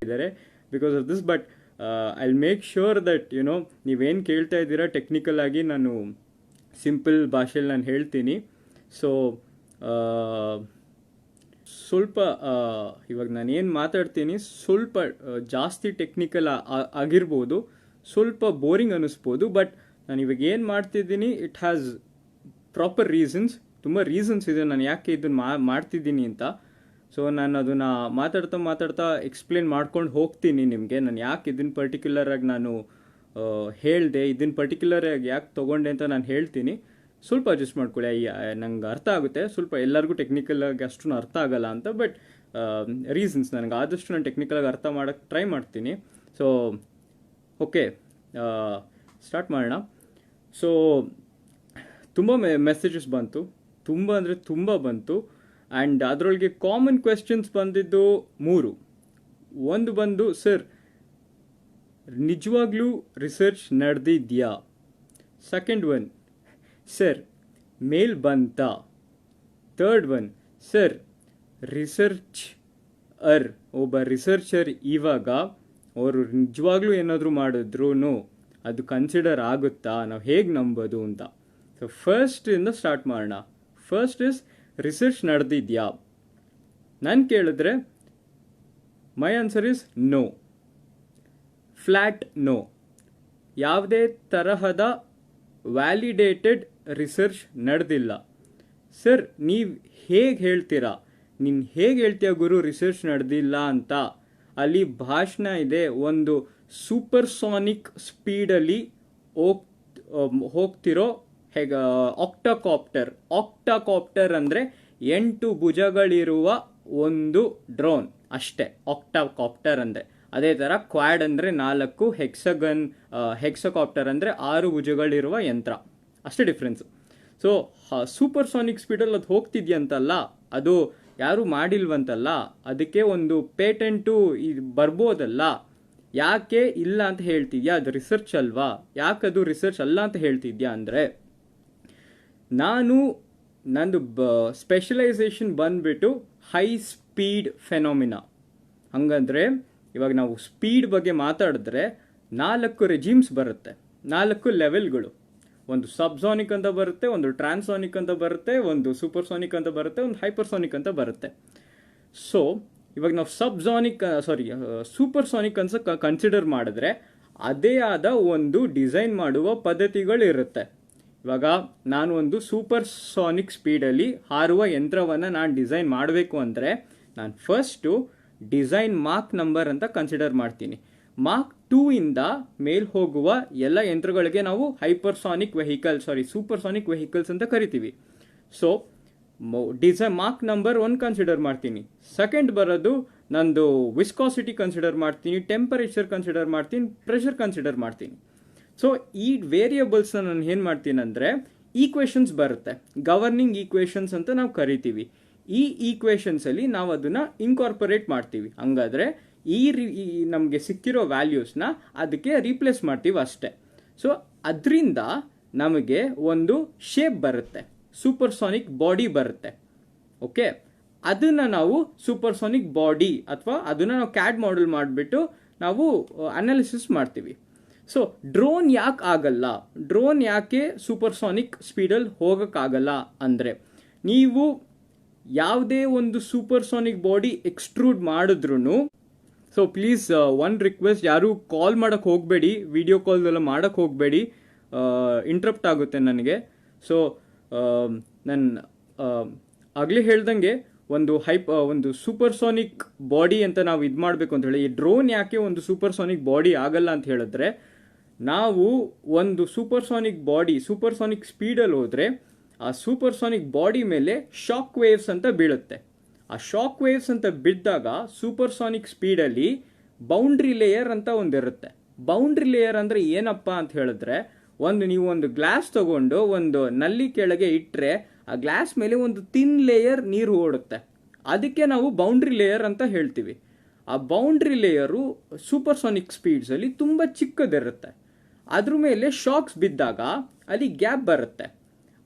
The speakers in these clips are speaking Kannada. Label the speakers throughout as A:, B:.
A: ಮಾಡಿದ್ದಾರೆ because of this. But I will make sure that ನೀವೇನು ಕೇಳ್ತಾ ಇದ್ದೀರಾ ಟೆಕ್ನಿಕಲ್ ಆಗಿ ನಾನು ಸಿಂಪಲ್ ಭಾಷೆಯಲ್ಲಿ ನಾನು ಹೇಳ್ತೀನಿ. ಸೊ ಸ್ವಲ್ಪ ಇವಾಗ ನಾನು ಏನು ಮಾತಾಡ್ತೀನಿ ಸ್ವಲ್ಪ ಜಾಸ್ತಿ ಟೆಕ್ನಿಕಲ್ ಆಗಿರ್ಬೋದು, ಸ್ವಲ್ಪ ಬೋರಿಂಗ್ ಅನ್ನಿಸ್ಬೋದು. ಬಟ್ ನಾನು ಇವಾಗ ಏನು ಮಾಡ್ತಿದ್ದೀನಿ ಇಟ್ ಹ್ಯಾಸ್ ಪ್ರಾಪರ್ ರೀಸನ್ಸ್. ತುಂಬ ರೀಸನ್ಸ್ ಇದೆ ನಾನು ಯಾಕೆ ಇದನ್ನು ಮಾಡ್ತಿದ್ದೀನಿ ಅಂತ. ಸೊ ನಾನು ಅದನ್ನು ಮಾತಾಡ್ತಾ ಎಕ್ಸ್ಪ್ಲೇನ್ ಮಾಡ್ಕೊಂಡು ಹೋಗ್ತೀನಿ ನಿಮಗೆ. ನಾನು ಯಾಕೆ ಇದನ್ನು ಪರ್ಟಿಕ್ಯುಲರಾಗಿ ನಾನು ಹೇಳಿದೆ, ಇದನ್ನು ಪರ್ಟಿಕ್ಯುಲರಾಗಿ ಯಾಕೆ ತೊಗೊಂಡೆ ಅಂತ ನಾನು ಹೇಳ್ತೀನಿ. ಸ್ವಲ್ಪ ಅಡ್ಜಸ್ಟ್ ಮಾಡ್ಕೊಳ್ಳಿ, ನಂಗೆ ಅರ್ಥ ಆಗುತ್ತೆ. ಸ್ವಲ್ಪ ಎಲ್ಲರಿಗೂ ಟೆಕ್ನಿಕಲಾಗಿ ಅಷ್ಟು ಅರ್ಥ ಆಗಲ್ಲ ಅಂತ. ಬಟ್ ರೀಸನ್ಸ್ ನನಗೆ ಆದಷ್ಟು ನಾನು ಟೆಕ್ನಿಕಲಾಗಿ ಅರ್ಥ ಮಾಡೋಕ್ಕೆ ಟ್ರೈ ಮಾಡ್ತೀನಿ. ಸೊ ಓಕೆ, ಸ್ಟಾರ್ಟ್ ಮಾಡೋಣ. ಸೊ ತುಂಬ ಮೆಸೇಜಸ್ ಬಂತು, ತುಂಬ ಅಂದರೆ ತುಂಬ ಬಂತು. ಆ್ಯಂಡ್ ಅದರೊಳಗೆ ಕಾಮನ್ ಕ್ವೆಶ್ಚನ್ಸ್ ಬಂದಿದ್ದು 3. ಒಂದು ಬಂದು, ಸರ್ ನಿಜವಾಗ್ಲೂ ರಿಸರ್ಚ್ ನಡೆದಿದ್ಯಾ? ಸೆಕೆಂಡ್ ಒನ್, ಸರ್ ಮೇಲ್ ಬಂತಾ? ಥರ್ಡ್ ಒನ್, ಸರ್ ಒಬ್ಬ ರಿಸರ್ಚರ್ ಇವಾಗ ಅವರು ನಿಜವಾಗ್ಲೂ ಏನಾದರೂ ಮಾಡಿದ್ರು ಅದು ಕನ್ಸಿಡರ್ ಆಗುತ್ತಾ, ನಾವು ಹೇಗೆ ನಂಬೋದು ಅಂತ. ಸೊ ಫಸ್ಟಿಂದ ಸ್ಟಾರ್ಟ್ ಮಾಡೋಣ. ಫಸ್ಟ್ ಇಸ್ ರಿಸರ್ಚ್ ನಡೆದಿದ್ಯಾ? ನಾನು ಕೇಳಿದ್ರೆ my answer is no, flat no. ಯಾವುದೇ ತರಹದ ವ್ಯಾಲಿಡೇಟೆಡ್ ರಿಸರ್ಚ್ ನಡೆದಿಲ್ಲ. ಸರ್ ನೀವು ಹೇಗೆ ಹೇಳ್ತೀರಾ, ನೀನು ಹೇಗೆ ಹೇಳ್ತೀಯ ಗುರು ರಿಸರ್ಚ್ ನಡೆದಿಲ್ಲ ಅಂತ? ಅಲ್ಲಿ ಭಾಷಣ ಇದೆ, ಒಂದು ಸೂಪರ್ಸಾನಿಕ್ ಸ್ಪೀಡಲ್ಲಿ ಹೋಗ್ತಿರೋ ಆಕ್ಟಾಕಾಪ್ಟರ್ ಅಂದರೆ 8 ಭುಜಗಳಿರುವ ಒಂದು ಡ್ರೋನ್ ಅಷ್ಟೇ ಆಕ್ಟಾಕಾಪ್ಟರ್ ಅಂದರೆ. ಅದೇ ಥರ ಕ್ವಾಡ್ ಅಂದರೆ 4, ಹೆಕ್ಸಕಾಪ್ಟರ್ ಅಂದರೆ 6 ಭುಜಗಳಿರುವ ಯಂತ್ರ, ಅಷ್ಟೇ ಡಿಫ್ರೆನ್ಸು. ಸೊ ಸೂಪರ್ಸಾನಿಕ್ ಸ್ಪೀಡಲ್ಲಿ ಅದು ಹೋಗ್ತಿದ್ಯಂತಲ್ಲ, ಅದು ಯಾರೂ ಮಾಡಿಲ್ವಂತಲ್ಲ, ಅದಕ್ಕೆ ಒಂದು ಪೇಟೆಂಟು ಬರ್ಬೋದಲ್ಲ. ಯಾಕೆ ಇಲ್ಲ ಅಂತ ಹೇಳ್ತಿದ್ಯಾ? ಅದು ರಿಸರ್ಚ್ ಅಲ್ವಾ? ಯಾಕದು ರಿಸರ್ಚ್ ಅಲ್ಲ ಅಂತ ಹೇಳ್ತಿದ್ಯಾ ಅಂದರೆ, ನಂದು ಸ್ಪೆಷಲೈಸೇಷನ್ ಬಂದ್ಬಿಟ್ಟು ಹೈ ಸ್ಪೀಡ್ ಫೆನಾಮಿನಾ. ಹಂಗಂದ್ರೆ ಇವಾಗ ನಾವು ಸ್ಪೀಡ್ ಬಗ್ಗೆ ಮಾತಾಡಿದ್ರೆ 4 ರೆಜಿಮ್ಸ್ ಬರುತ್ತೆ, 4 ಲೆವೆಲ್ಗಳು. ಒಂದು ಸಬ್ಸಾನಿಕ್ ಅಂತ ಬರುತ್ತೆ, ಒಂದು ಟ್ರಾನ್ಸಾನಿಕ್ ಅಂತ ಬರುತ್ತೆ, ಒಂದು ಸೂಪರ್ಸಾನಿಕ್ ಅಂತ ಬರುತ್ತೆ, ಒಂದು ಹೈಪರ್ಸಾನಿಕ್ ಅಂತ ಬರುತ್ತೆ. ಸೊ ಇವಾಗ ನಾವು ಸೂಪರ್ಸಾನಿಕ್ ಅಂತ ಕನ್ಸಿಡರ್ ಮಾಡಿದ್ರೆ ಅದೇ ಆದ ಒಂದು ಡಿಸೈನ್ ಮಾಡುವ ಪದ್ಧತಿಗಳಿರುತ್ತೆ. ಇವಾಗ ನಾನು ಒಂದು ಸೂಪರ್ಸಾನಿಕ್ ಸ್ಪೀಡಲ್ಲಿ ಹಾರುವ ಯಂತ್ರವನ್ನು ನಾನು ಡಿಸೈನ್ ಮಾಡಬೇಕು ಅಂದರೆ ನಾನು ಫಸ್ಟು ಡಿಸೈನ್ ಮಾರ್ಕ್ ನಂಬರ್ ಅಂತ ಕನ್ಸಿಡರ್ ಮಾಡ್ತೀನಿ. ಮಾರ್ಕ್ 2 ಇಂದ ಮೇಲ್ ಹೋಗುವ ಎಲ್ಲ ಯಂತ್ರಗಳಿಗೆ ನಾವು ಸೂಪರ್ಸಾನಿಕ್ ವೆಹಿಕಲ್ಸ್ ಅಂತ ಕರಿತೀವಿ. So design mark number 1 consider ಮಾಡ್ತೀನಿ. ಸೆಕೆಂಡ್ ಬರೋದು ನಂದು ವಿಸ್ಕಾಸಿಟಿ ಕನ್ಸಿಡರ್ ಮಾಡ್ತೀನಿ, ಟೆಂಪರೇಚರ್ ಕನ್ಸಿಡರ್ ಮಾಡ್ತೀನಿ, ಪ್ರೆಷರ್ ಕನ್ಸಿಡರ್ ಮಾಡ್ತೀನಿ. ಸೊ ಈ ವೇರಿಯಬಲ್ಸ್ನ ನಾನು ಏನು ಮಾಡ್ತೀನಿ ಅಂದರೆ ಈಕ್ವೇಷನ್ಸ್ ಬರುತ್ತೆ, ಗವರ್ನಿಂಗ್ ಈಕ್ವೇಷನ್ಸ್ ಅಂತ ನಾವು ಕರಿತೀವಿ. ಈ ಈಕ್ವೇಷನ್ಸಲ್ಲಿ ನಾವು ಅದನ್ನು ಇನ್ಕಾರ್ಪೊರೇಟ್ ಮಾಡ್ತೀವಿ. ಹಂಗಾದರೆ ನಮಗೆ ಸಿಕ್ಕಿರೋ ವ್ಯಾಲ್ಯೂಸ್ನ ಅದಕ್ಕೆ ರೀಪ್ಲೇಸ್ ಮಾಡ್ತೀವಿ ಅಷ್ಟೇ. ಸೊ ಅದರಿಂದ ನಮಗೆ ಒಂದು ಶೇಪ್ ಬರುತ್ತೆ, ಸೂಪರ್ಸಾನಿಕ್ ಬಾಡಿ ಬರುತ್ತೆ. ಓಕೆ, ಅದನ್ನು ನಾವು ಸೂಪರ್ಸಾನಿಕ್ ಬಾಡಿ ಅಥವಾ ಅದನ್ನು ನಾವು ಕ್ಯಾಡ್ ಮಾಡೆಲ್ ಮಾಡಿಬಿಟ್ಟು ನಾವು ಅನಾಲಿಸಿಸ್ ಮಾಡ್ತೀವಿ. ಸೊ ಡ್ರೋನ್ ಯಾಕೆ ಆಗಲ್ಲ, ಡ್ರೋನ್ ಯಾಕೆ ಸೂಪರ್ಸಾನಿಕ್ ಸ್ಪೀಡಲ್ಲಿ ಹೋಗೋಕ್ಕಾಗಲ್ಲ ಅಂದರೆ, ನೀವು ಯಾವುದೇ ಒಂದು ಸೂಪರ್ಸಾನಿಕ್ ಬಾಡಿ ಎಕ್ಸ್ಟ್ರೂಡ್ ಮಾಡಿದ್ರು, ಸೊ ಪ್ಲೀಸ್ ಒನ್ ರಿಕ್ವೆಸ್ಟ್, ಯಾರು ಕಾಲ್ ಮಾಡೋಕ್ಕೆ ಹೋಗಬೇಡಿ, ವಿಡಿಯೋ ಕಾಲ್ದೆಲ್ಲ ಮಾಡೋಕ್ಕೆ ಹೋಗಬೇಡಿ, ಇಂಟ್ರಪ್ಟ್ ಆಗುತ್ತೆ ನನಗೆ. ಸೊ ನಾನು ಆಗಲೇ ಹೇಳ್ದಂಗೆ ಒಂದು ಸೂಪರ್ಸಾನಿಕ್ ಬಾಡಿ ಅಂತ ನಾವು ಇದು ಮಾಡಬೇಕು ಅಂತ ಹೇಳಿ, ಈ ಡ್ರೋನ್ ಯಾಕೆ ಒಂದು ಸೂಪರ್ಸಾನಿಕ್ ಬಾಡಿ ಆಗಲ್ಲ ಅಂತ ಹೇಳಿದ್ರೆ, ನಾವು ಒಂದು ಸೂಪರ್ಸಾನಿಕ್ ಸ್ಪೀಡಲ್ಲಿ ಹೋದರೆ ಆ ಸೂಪರ್ಸಾನಿಕ್ ಬಾಡಿ ಮೇಲೆ ಶಾಕ್ ವೇವ್ಸ್ ಅಂತ ಬೀಳುತ್ತೆ. ಆ ಶಾಕ್ ವೇವ್ಸ್ ಅಂತ ಬಿದ್ದಾಗ ಸೂಪರ್ಸಾನಿಕ್ ಸ್ಪೀಡಲ್ಲಿ ಬೌಂಡ್ರಿ ಲೇಯರ್ ಅಂತ ಒಂದಿರುತ್ತೆ. ಬೌಂಡ್ರಿ ಲೇಯರ್ ಅಂದರೆ ಏನಪ್ಪ ಅಂತ ಹೇಳಿದ್ರೆ, ನೀವು ಒಂದು ಗ್ಲಾಸ್ ತಗೊಂಡು ಒಂದು ನಲ್ಲಿ ಕೆಳಗೆ ಇಟ್ಟರೆ ಆ ಗ್ಲಾಸ್ ಮೇಲೆ ಒಂದು ಥಿನ್ ಲೇಯರ್ ನೀರು ಓಡುತ್ತೆ, ಅದಕ್ಕೆ ನಾವು ಬೌಂಡ್ರಿ ಲೇಯರ್ ಅಂತ ಹೇಳ್ತೀವಿ. ಆ ಬೌಂಡ್ರಿ ಲೇಯರು ಸೂಪರ್ಸಾನಿಕ್ ಸ್ಪೀಡ್ಸಲ್ಲಿ ತುಂಬ ಚಿಕ್ಕದಿರುತ್ತೆ. ಅದ್ರ ಮೇಲೆ ಶಾಕ್ಸ್ ಬಿದ್ದಾಗ ಅಲ್ಲಿ ಗ್ಯಾಪ್ ಬರುತ್ತೆ.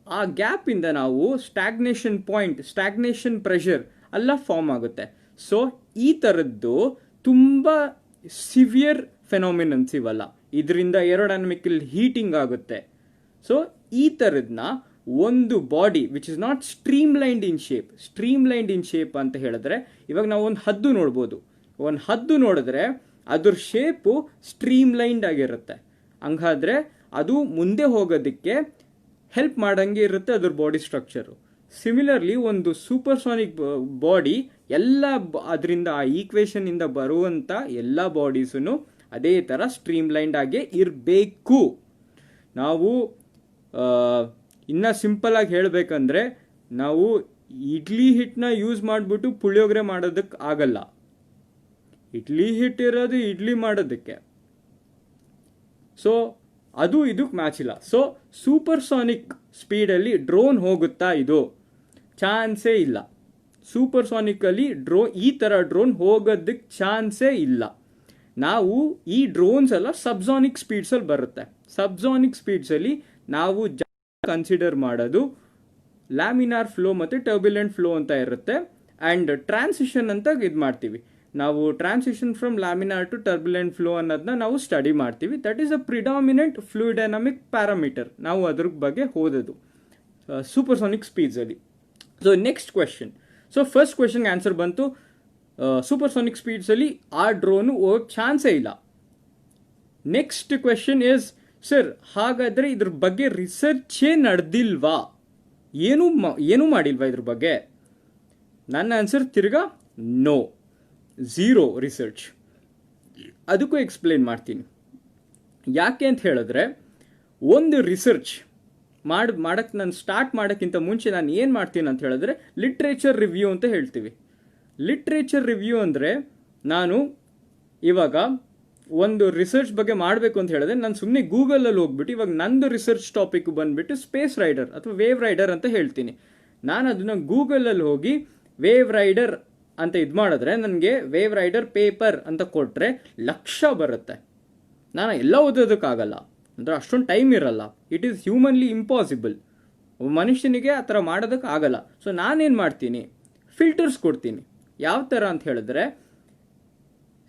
A: ಆ ಗ್ಯಾಪಿಂದ ನಾವು ಸ್ಟ್ಯಾಗ್ನೇಷನ್ ಪ್ರೆಷರ್ ಎಲ್ಲ ಫಾರ್ಮ್ ಆಗುತ್ತೆ. ಸೊ ಈ ಥರದ್ದು ತುಂಬ ಸಿವಿಯರ್ ಫೆನಾಮಿನನ್ಸ್ ಇವಲ್ಲ. ಇದರಿಂದ ಏರೋಡೈನಮಿಕಲ್ ಹೀಟಿಂಗ್ ಆಗುತ್ತೆ. ಸೊ ಈ ಥರದನ್ನ ಒಂದು body which is not streamlined in shape ಅಂತ ಹೇಳಿದ್ರೆ, ಇವಾಗ ನಾವು ಒಂದು ಹದ್ದು ನೋಡ್ಬೋದು. ಒಂದು ಹದ್ದು ನೋಡಿದ್ರೆ ಅದ್ರ ಶೇಪು ಸ್ಟ್ರೀಮ್ಲೈನ್ಡ್ ಆಗಿರುತ್ತೆ. ಹಂಗಾದ್ರೆ ಅದು ಮುಂದೆ ಹೋಗೋದಕ್ಕೆ ಹೆಲ್ಪ್ ಮಾಡಂಗೆ ಇರುತ್ತೆ ಅದ್ರ ಬಾಡಿ ಸ್ಟ್ರಕ್ಚರು. ಸಿಮಿಲರ್ಲಿ ಒಂದು ಸೂಪರ್ಸಾನಿಕ್ ಬಾಡಿ ಎಲ್ಲ ಅದರಿಂದ ಆ ಈಕ್ವೇಷನ್ ಇಂದ ಬರುವಂಥ ಎಲ್ಲ ಬಾಡೀಸನ್ನು ಅದೇ ಥರ ಸ್ಟ್ರೀಮ್ಲೈನ್ಡ್ ಆಗೇ ಇರಬೇಕು. ನಾವು ಇನ್ನು ಸಿಂಪಲ್ ಆಗಿ ಹೇಳಬೇಕಂದ್ರೆ, ನಾವು ಇಡ್ಲಿ ಹಿಟ್ಟನ್ನ ಯೂಸ್ ಮಾಡಿಬಿಟ್ಟು ಪುಳಿಯೋಗರೆ ಮಾಡೋದಕ್ಕೆ ಆಗಲ್ಲ. ಇಡ್ಲಿ ಹಿಟ್ಟು ಇರೋದು ಇಡ್ಲಿ ಮಾಡೋದಕ್ಕೆ. ಸೊ ಅದು ಇದಕ್ಕೆ ಮ್ಯಾಚ್ ಇಲ್ಲ. ಸೊ ಸೂಪರ್ಸಾನಿಕ್ ಸ್ಪೀಡಲ್ಲಿ ಡ್ರೋನ್ ಹೋಗುತ್ತಾ? ಇದು ಚಾನ್ಸೇ ಇಲ್ಲ. ಸೂಪರ್ಸಾನಿಕಲ್ಲಿ ಈ ಥರ ಡ್ರೋನ್ ಹೋಗೋದಕ್ಕೆ ಚಾನ್ಸೇ ಇಲ್ಲ. ನಾವು ಈ ಡ್ರೋನ್ಸ್ ಎಲ್ಲ ಸಬ್ಸಾನಿಕ್ ಸ್ಪೀಡ್ಸಲ್ಲಿ ಬರುತ್ತೆ. ಸಬ್ಸಾನಿಕ್ ಸ್ಪೀಡ್ಸಲ್ಲಿ ನಾವು ಕನ್ಸಿಡರ್ ಮಾಡೋದು ಲ್ಯಾಮಿನಾರ್ ಫ್ಲೋ ಮತ್ತು ಟರ್ಬ್ಯುಲೆಂಟ್ ಫ್ಲೋ ಅಂತ ಇರುತ್ತೆ. ಆ್ಯಂಡ್ ಟ್ರಾನ್ಸಿಷನ್ ಅಂತ ಇದು ಮಾಡ್ತೀವಿ ನಾವು. Transition from laminar to turbulent flow ಅನ್ನೋದನ್ನ ನಾವು ಸ್ಟಡಿ ಮಾಡ್ತೀವಿ. That is a predominant fluid dynamic parameter. ನಾವು ಅದ್ರ ಬಗ್ಗೆ ಓದೋದು ಸೂಪರ್ಸಾನಿಕ್ ಸ್ಪೀಡ್ಸಲ್ಲಿ. So next question. So first ಕ್ವೆಶನ್ಗೆ ಆನ್ಸರ್ ಬಂತು, ಸೂಪರ್ಸಾನಿಕ್ ಸ್ಪೀಡ್ಸಲ್ಲಿ ಆ ಡ್ರೋನು ಹೋಗೋ ಚಾನ್ಸೇ ಇಲ್ಲ. ನೆಕ್ಸ್ಟ್ ಕ್ವೆಶನ್ ಇಸ್, ಸರ್ ಹಾಗಾದರೆ ಇದ್ರ ಬಗ್ಗೆ ರಿಸರ್ಚೇ ನಡೆದಿಲ್ವಾ? ಏನೂ ಮಾಡಿಲ್ವಾ ಇದ್ರ ಬಗ್ಗೆ? ನನ್ನ ಆನ್ಸರ್ ತಿರ್ಗಾ ನೋ, ಝೀರೋ ರಿಸರ್ಚ್. ಅದಕ್ಕೂ ಎಕ್ಸ್ಪ್ಲೇನ್ ಮಾಡ್ತೀನಿ. ಯಾಕೆ ಅಂತ ಹೇಳಿದ್ರೆ, ಒಂದು ರಿಸರ್ಚ್ ಮಾಡಕ್ಕೆ ನಾನು ಸ್ಟಾರ್ಟ್ ಮಾಡೋಕ್ಕಿಂತ ಮುಂಚೆ ನಾನು ಏನು ಮಾಡ್ತೀನಿ ಅಂತ ಹೇಳಿದ್ರೆ ಲಿಟ್ರೇಚರ್ ರಿವ್ಯೂ ಅಂತ ಹೇಳ್ತೀವಿ. ಲಿಟ್ರೇಚರ್ ರಿವ್ಯೂ ಅಂದರೆ, ನಾನು ಇವಾಗ ಒಂದು ರಿಸರ್ಚ್ ಬಗ್ಗೆ ಮಾಡಬೇಕು ಅಂತ ಹೇಳಿದ್ರೆ ನಾನು ಸುಮ್ಮನೆ ಗೂಗಲಲ್ಲಿ ಹೋಗ್ಬಿಟ್ಟು ಇವಾಗ ನಂದು ರಿಸರ್ಚ್ ಟಾಪಿಕ್ ಬಂದುಬಿಟ್ಟು ಸ್ಪೇಸ್ ರೈಡರ್ ಅಥವಾ ವೇವ್ ರೈಡರ್ ಅಂತ ಹೇಳ್ತೀನಿ. ನಾನು ಅದನ್ನು ಗೂಗಲಲ್ಲಿ ಹೋಗಿ ವೇವ್ ರೈಡರ್ ಅಂತ ಇದು ಮಾಡಿದ್ರೆ ನನಗೆ ವೇವ್ ರೈಡರ್ ಪೇಪರ್ ಅಂತ ಕೊಟ್ಟರೆ ಲಕ್ಷ ಬರುತ್ತೆ. ನಾನು ಎಲ್ಲ ಓದೋದಕ್ಕಾಗಲ್ಲ, ಅಂದರೆ ಅಷ್ಟೊಂದು ಟೈಮ್ ಇರಲ್ಲ. It is humanly impossible. ಮನುಷ್ಯನಿಗೆ ಆ ಥರ ಮಾಡೋದಕ್ಕಾಗಲ್ಲ. ಸೊ ನಾನೇನು ಮಾಡ್ತೀನಿ, ಫಿಲ್ಟರ್ಸ್ ಕೊಡ್ತೀನಿ. ಯಾವ ಥರ ಅಂತ ಹೇಳಿದ್ರೆ,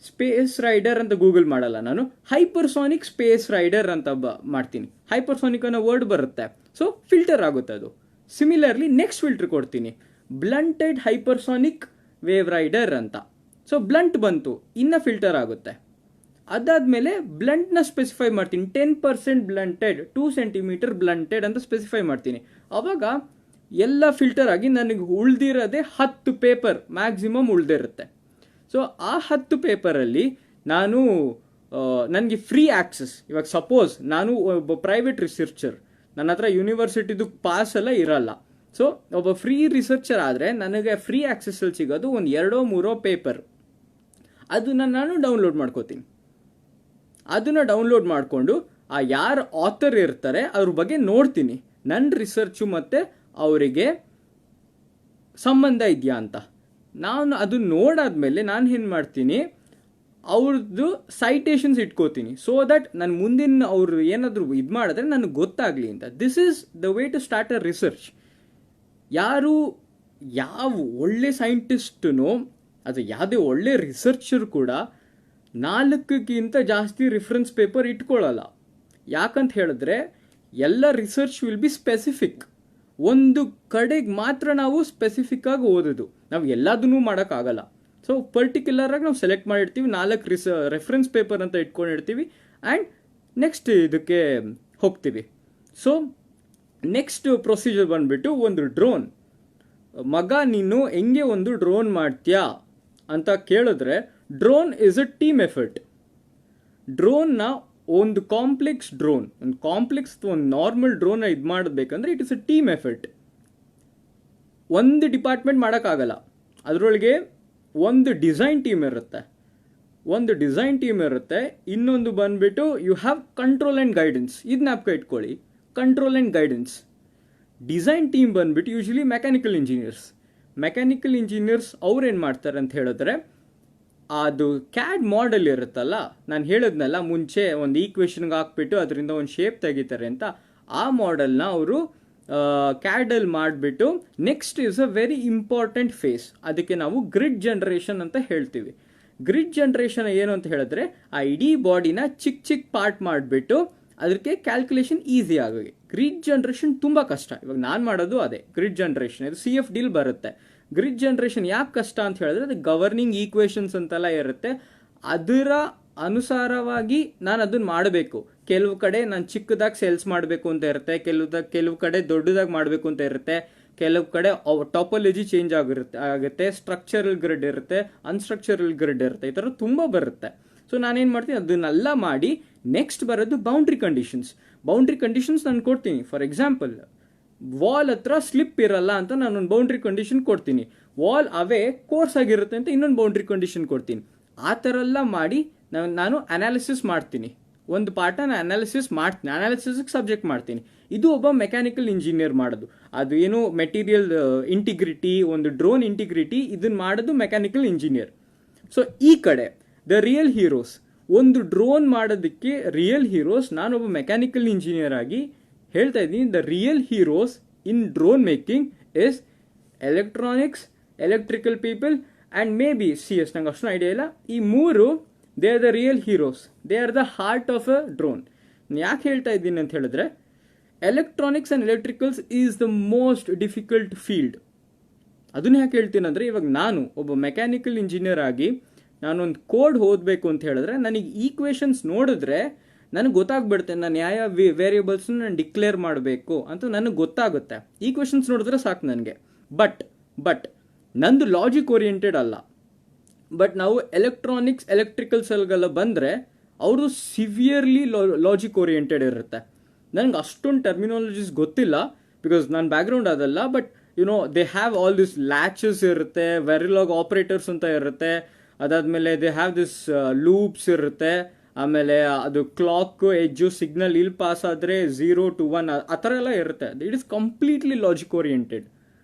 A: ಸ್ಪೇಸ್ ರೈಡರ್ ಅಂತ ಗೂಗಲ್ ಮಾಡಲ್ಲ ನಾನು, ಹೈಪರ್ಸಾನಿಕ್ ಸ್ಪೇಸ್ ರೈಡರ್ ಅಂತ ಮಾಡ್ತೀನಿ. ಹೈಪರ್ಸಾನಿಕ್ ಅನ್ನೋ ವರ್ಡ್ ಬರುತ್ತೆ, ಸೊ ಫಿಲ್ಟರ್ ಆಗುತ್ತೆ ಅದು. ಸಿಮಿಲರ್ಲಿ ನೆಕ್ಸ್ಟ್ ಫಿಲ್ಟರ್ ಕೊಡ್ತೀನಿ, ಬ್ಲಂಟೆಡ್ ಹೈಪರ್ಸಾನಿಕ್ ವೇವ್ ರೈಡರ್ ಅಂತ. ಸೊ ಬ್ಲಂಟ್ ಬಂತು, ಇನ್ನು ಫಿಲ್ಟರ್ ಆಗುತ್ತೆ. ಅದಾದಮೇಲೆ ಬ್ಲಂಟ್ನ ಸ್ಪೆಸಿಫೈ ಮಾಡ್ತೀನಿ, 10% ಬ್ಲಂಟೆಡ್, 2 ಸೆಂಟಿಮೀಟರ್ ಬ್ಲಂಟೆಡ್ ಅಂತ ಸ್ಪೆಸಿಫೈ ಮಾಡ್ತೀನಿ. ಅವಾಗ ಎಲ್ಲ ಫಿಲ್ಟರ್ ಆಗಿ ನನಗೆ ಉಳ್ದಿರೋದೇ 10 ಪೇಪರ್ ಮ್ಯಾಕ್ಸಿಮಮ್ ಉಳ್ದಿರುತ್ತೆ. ಸೊ ಆ 10 ಪೇಪರಲ್ಲಿ ನನಗೆ ಫ್ರೀ ಆಕ್ಸೆಸ್. ಇವಾಗ ಸಪೋಸ್ ನಾನು ಒಬ್ಬ ಪ್ರೈವೇಟ್ ರಿಸರ್ಚರ್, ನನ್ನ ಹತ್ರ ಯೂನಿವರ್ಸಿಟಿದು ಪಾಸ್ ಎಲ್ಲ ಇರಲ್ಲ. ಸೊ ಒಬ್ಬ ಫ್ರೀ ರಿಸರ್ಚರ್ ಆದರೆ ನನಗೆ ಫ್ರೀ ಆಕ್ಸೆಸ್ಸಲ್ಲಿ ಸಿಗೋದು ಒಂದು 2-3 ಪೇಪರ್. ಅದನ್ನು ನಾನು ಡೌನ್ಲೋಡ್ ಮಾಡ್ಕೋತೀನಿ. ಅದನ್ನು ಡೌನ್ಲೋಡ್ ಮಾಡಿಕೊಂಡು ಆ ಯಾರು ಆಥರ್ ಇರ್ತಾರೆ ಅವ್ರ ಬಗ್ಗೆ ನೋಡ್ತೀನಿ, ನನ್ನ ರಿಸರ್ಚು ಮತ್ತು ಅವರಿಗೆ ಸಂಬಂಧ ಇದೆಯಾ ಅಂತ. ನಾನು ಅದು ನೋಡಾದ್ಮೇಲೆ ನಾನು ಏನು ಮಾಡ್ತೀನಿ, ಅವ್ರದ್ದು ಸೈಟೇಷನ್ಸ್ ಇಟ್ಕೋತೀನಿ. ಸೊ ದಟ್ ನಾನು ಮುಂದಿನ ಅವರು ಏನಾದರೂ ಇದು ಮಾಡಿದ್ರೆ ನನಗೆ ಗೊತ್ತಾಗಲಿ ಅಂತ. This is the way to start a research. ಯಾವ ಒಳ್ಳೆ ಸೈಂಟಿಸ್ಟನೋ ಅಥವಾ ಯಾವುದೇ ಒಳ್ಳೆ ರಿಸರ್ಚರ್ ಕೂಡ 4ಕ್ಕಿಂತ ಜಾಸ್ತಿ ರಿಫರೆನ್ಸ್ ಪೇಪರ್ ಇಟ್ಕೊಳ್ಳಲ್ಲ. ಯಾಕಂತ ಹೇಳಿದ್ರೆ ಎಲ್ಲ ರಿಸರ್ಚ್ ವಿಲ್ ಬಿ ಸ್ಪೆಸಿಫಿಕ್. ಒಂದು ಕಡೆಗೆ ಮಾತ್ರ ನಾವು ಸ್ಪೆಸಿಫಿಕ್ ಆಗಿ ಓದೋದು, ನಾವು ಎಲ್ಲದನ್ನೂ ಮಾಡೋಕ್ಕಾಗಲ್ಲ. ಸೊ ಪರ್ಟಿಕ್ಯುಲರ್ ಆಗಿ ನಾವು ಸೆಲೆಕ್ಟ್ ಮಾಡಿರ್ತೀವಿ, 4 ರೆಫರೆನ್ಸ್ ಪೇಪರ್ ಅಂತ ಇಟ್ಕೊಂಡಿರ್ತೀವಿ. ಆ್ಯಂಡ್ ನೆಕ್ಸ್ಟ್ ಇದಕ್ಕೆ ಹೋಗ್ತೀವಿ. ಸೊ ನೆಕ್ಸ್ಟ್ ಪ್ರೊಸೀಜರ್ ಬಂದುಬಿಟ್ಟು, ಒಂದು ಡ್ರೋನ್, ಮಗ ನೀನು ಹೆಂಗೆ ಒಂದು ಡ್ರೋನ್ ಮಾಡ್ತೀಯಾ ಅಂತ ಕೇಳಿದ್ರೆ, drone is a team effort. ಡ್ರೋನ್ನ ಒಂದು ಕಾಂಪ್ಲೆಕ್ಸ್ ಒಂದು ನಾರ್ಮಲ್ ಡ್ರೋನ್ನ ಇದು ಮಾಡಬೇಕಂದ್ರೆ it is a team effort. ಒಂದು ಡಿಪಾರ್ಟ್ಮೆಂಟ್ ಮಾಡೋಕ್ಕಾಗಲ್ಲ. ಅದರೊಳಗೆ ಒಂದು ಡಿಸೈನ್ ಟೀಮ್ ಇರುತ್ತೆ, ಇನ್ನೊಂದು ಬಂದುಬಿಟ್ಟು you have control and guidance. ಇದು ಜ್ಞಾಪಕ ಇಟ್ಕೊಳ್ಳಿ, control and guidance. Design team ಬಂದುಬಿಟ್ಟು ಯೂಶಲಿ ಮೆಕ್ಯಾನಿಕಲ್ ಇಂಜಿನಿಯರ್ಸ್ ಅವ್ರೇನು ಮಾಡ್ತಾರೆ ಅಂತ ಹೇಳಿದ್ರೆ, ಅದು ಕ್ಯಾಡ್ ಮಾಡೆಲ್ ಇರುತ್ತಲ್ಲ, ನಾನು ಹೇಳಿದ್ನಲ್ಲ ಮುಂಚೆ, ಒಂದು ಈಕ್ವೇಷನ್ಗೆ ಹಾಕ್ಬಿಟ್ಟು ಅದರಿಂದ ಒಂದು ಶೇಪ್ ತೆಗಿತಾರೆ ಅಂತ. ಆ ಮಾಡೆಲ್ನ ಅವರು ಕ್ಯಾಡಲ್ಲಿ ಮಾಡಿಬಿಟ್ಟು next is a very important face. ಅದಕ್ಕೆ ನಾವು ಗ್ರಿಡ್ ಜನರೇಷನ್ ಅಂತ ಹೇಳ್ತೀವಿ. ಗ್ರಿಡ್ ಜನರೇಷನ್ ಏನು ಅಂತ ಹೇಳಿದ್ರೆ ಆ ಇಡೀ ಬಾಡಿನ ಚಿಕ್ಕ ಚಿಕ್ಕ ಪಾರ್ಟ್ ಮಾಡಿಬಿಟ್ಟು ಅದಕ್ಕೆ ಕ್ಯಾಲ್ಕುಲೇಷನ್ ಈಸಿ ಆಗಿ. ಗ್ರಿಡ್ ಜನರೇಷನ್ ತುಂಬ ಕಷ್ಟ. ಇವಾಗ ನಾನು ಮಾಡೋದು ಅದೇ ಗ್ರಿಡ್ ಜನರೇಷನ್. ಇದು CFDಲಿ ಬರುತ್ತೆ. ಗ್ರಿಡ್ ಜನರೇಷನ್ ಯಾಕೆ ಕಷ್ಟ ಅಂತ ಹೇಳಿದ್ರೆ ಅದು ಗವರ್ನಿಂಗ್ ಈಕ್ವೇಷನ್ಸ್ ಅಂತೆಲ್ಲ ಇರುತ್ತೆ, ಅದರ ಅನುಸಾರವಾಗಿ ನಾನು ಅದನ್ನ ಮಾಡಬೇಕು. ಕೆಲವು ಕಡೆ ನಾನು ಚಿಕ್ಕದಾಗಿ ಸೇಲ್ಸ್ ಮಾಡಬೇಕು ಅಂತ ಇರುತ್ತೆ, ಕೆಲವು ಕಡೆ ದೊಡ್ಡದಾಗಿ ಮಾಡಬೇಕು ಅಂತ ಇರುತ್ತೆ, ಕೆಲವು ಕಡೆ ಟಾಪಾಲಜಿ ಚೇಂಜ್ ಆಗುತ್ತೆ, ಸ್ಟ್ರಕ್ಚರಲ್ ಗ್ರಿಡ್ ಇರುತ್ತೆ, ಅನ್ಸ್ಟ್ರಕ್ಚರಲ್ ಗ್ರಿಡ್ ಇರುತ್ತೆ, ಈ ಥರ ತುಂಬ ಬರುತ್ತೆ. ಸೊ ನಾನೇನು ಮಾಡ್ತೀನಿ, ಅದನ್ನೆಲ್ಲ ಮಾಡಿ ನೆಕ್ಸ್ಟ್ ಬರೋದು ಬೌಂಡ್ರಿ ಕಂಡೀಷನ್ಸ್. ಬೌಂಡ್ರಿ ಕಂಡೀಷನ್ಸ್ ನಾನು ಕೊಡ್ತೀನಿ. ಫಾರ್ ಎಕ್ಸಾಂಪಲ್, ವಾಲ್ ಹತ್ರ ಸ್ಲಿಪ್ ಇರಲ್ಲ ಅಂತ ನಾನು ಒಂದು ಬೌಂಡ್ರಿ ಕಂಡೀಷನ್ ಕೊಡ್ತೀನಿ. ವಾಲ್ ಅವೇ ಕೋರ್ಸ್ ಆಗಿರುತ್ತೆ ಅಂತ ಇನ್ನೊಂದು ಬೌಂಡ್ರಿ ಕಂಡೀಷನ್ ಕೊಡ್ತೀನಿ. ಆ ಥರ ಎಲ್ಲ ಮಾಡಿ ನಾನು ಅನಾಲಿಸಿಸ್ ಮಾಡ್ತೀನಿ. ಒಂದು ಪಾರ್ಟನ್ನ ಅನಾಲಿಸಿಸ್ ಮಾಡ್ತೀನಿ, ಅನಾಲಿಸಿಸ್ಗೆ ಸಬ್ಜೆಕ್ಟ್ ಮಾಡ್ತೀನಿ. ಇದು ಒಬ್ಬ ಮೆಕ್ಯಾನಿಕಲ್ ಇಂಜಿನಿಯರ್ ಮಾಡೋದು. ಅದು ಏನು ಮೆಟೀರಿಯಲ್ ಇಂಟಿಗ್ರಿಟಿ, ಒಂದು ಡ್ರೋನ್ ಇಂಟಿಗ್ರಿಟಿ, ಇದನ್ನ ಮಾಡೋದು ಮೆಕ್ಯಾನಿಕಲ್ ಇಂಜಿನಿಯರ್. ಸೊ ಈ ಕಡೆ ದ ರಿಯಲ್ ಹೀರೋಸ್, ಒಂದು ಡ್ರೋನ್ ಮಾಡೋದಕ್ಕೆ ರಿಯಲ್ ಹೀರೋಸ್ ನಾನೊಬ್ಬ ಮೆಕ್ಯಾನಿಕಲ್ ಇಂಜಿನಿಯರ್ ಆಗಿ ಹೇಳ್ತಾ ಇದ್ದೀನಿ. The real heroes in drone making is electronics, electrical people and may be CS. ನಂಗೆ ಅಷ್ಟು ಐಡಿಯಾ ಇಲ್ಲ. ಈ ಮೂರು they are the real heroes, they are the heart of a drone. ಯಾಕೆ ಹೇಳ್ತಾ ಇದ್ದೀನಿ ಅಂತ ಹೇಳಿದ್ರೆ, electronics and electricals is the most difficult field. ಅದನ್ನ ಯಾಕೆ ಹೇಳ್ತೀನಿ ಅಂದರೆ, ಇವಾಗ ನಾನು ಒಬ್ಬ ಮೆಕ್ಯಾನಿಕಲ್ ಇಂಜಿನಿಯರ್ ಆಗಿ ನಾನೊಂದು ಕೋಡ್ ಓದಬೇಕು ಅಂತ ಹೇಳಿದ್ರೆ ನನಗೆ ಈಕ್ವೇಷನ್ಸ್ ನೋಡಿದ್ರೆ ನನಗೆ ಗೊತ್ತಾಗ್ಬಿಡುತ್ತೆ ನಾನು ಯಾವ ವೇರಿಯೇಬಲ್ಸ್ನ ನಾನು ಡಿಕ್ಲೇರ್ ಮಾಡಬೇಕು ಅಂತ ನನಗೆ ಗೊತ್ತಾಗುತ್ತೆ. ಈಕ್ವೇಷನ್ಸ್ ನೋಡಿದ್ರೆ ಸಾಕು ನನಗೆ. ಬಟ್ ನಂದು ಲಾಜಿಕ್ ಓರಿಯೆಂಟೆಡ್ ಅಲ್ಲ. ಬಟ್ ನಾವು ಎಲೆಕ್ಟ್ರಾನಿಕ್ಸ್ ಎಲೆಕ್ಟ್ರಿಕಲ್ಸಲ್ಗೆಲ್ಲ ಬಂದರೆ ಅವರು ಸಿವಿಯರ್ಲಿ ಲಾಜಿಕ್ ಓರಿಯೆಂಟೆಡ್ ಇರುತ್ತೆ. ನನಗೆ ಅಷ್ಟೊಂದು ಟರ್ಮಿನಾಲಜೀಸ್ ಗೊತ್ತಿಲ್ಲ ಬಿಕಾಸ್ ನನ್ನ ಬ್ಯಾಕ್ಗ್ರೌಂಡ್ ಅದಲ್ಲ. But they have all this latches ಇರುತ್ತೆ, ವೆರಿಲಾಗ್ ಆಪ್ರೇಟರ್ಸ್ ಅಂತ ಇರುತ್ತೆ, ಅದಾದಮೇಲೆ ದೇ ಹ್ಯಾವ್ ದಿಸ್ ಲೂಪ್ಸ್ ಇರುತ್ತೆ, ಆಮೇಲೆ ಅದು ಕ್ಲಾಕ್ ಎಜ್ಜು ಸಿಗ್ನಲ್ ಇಲ್ಲಿ ಪಾಸ್ ಆದರೆ 0 to 1 ಆ ಥರ ಎಲ್ಲ ಇರುತ್ತೆ. It is completely logic oriented.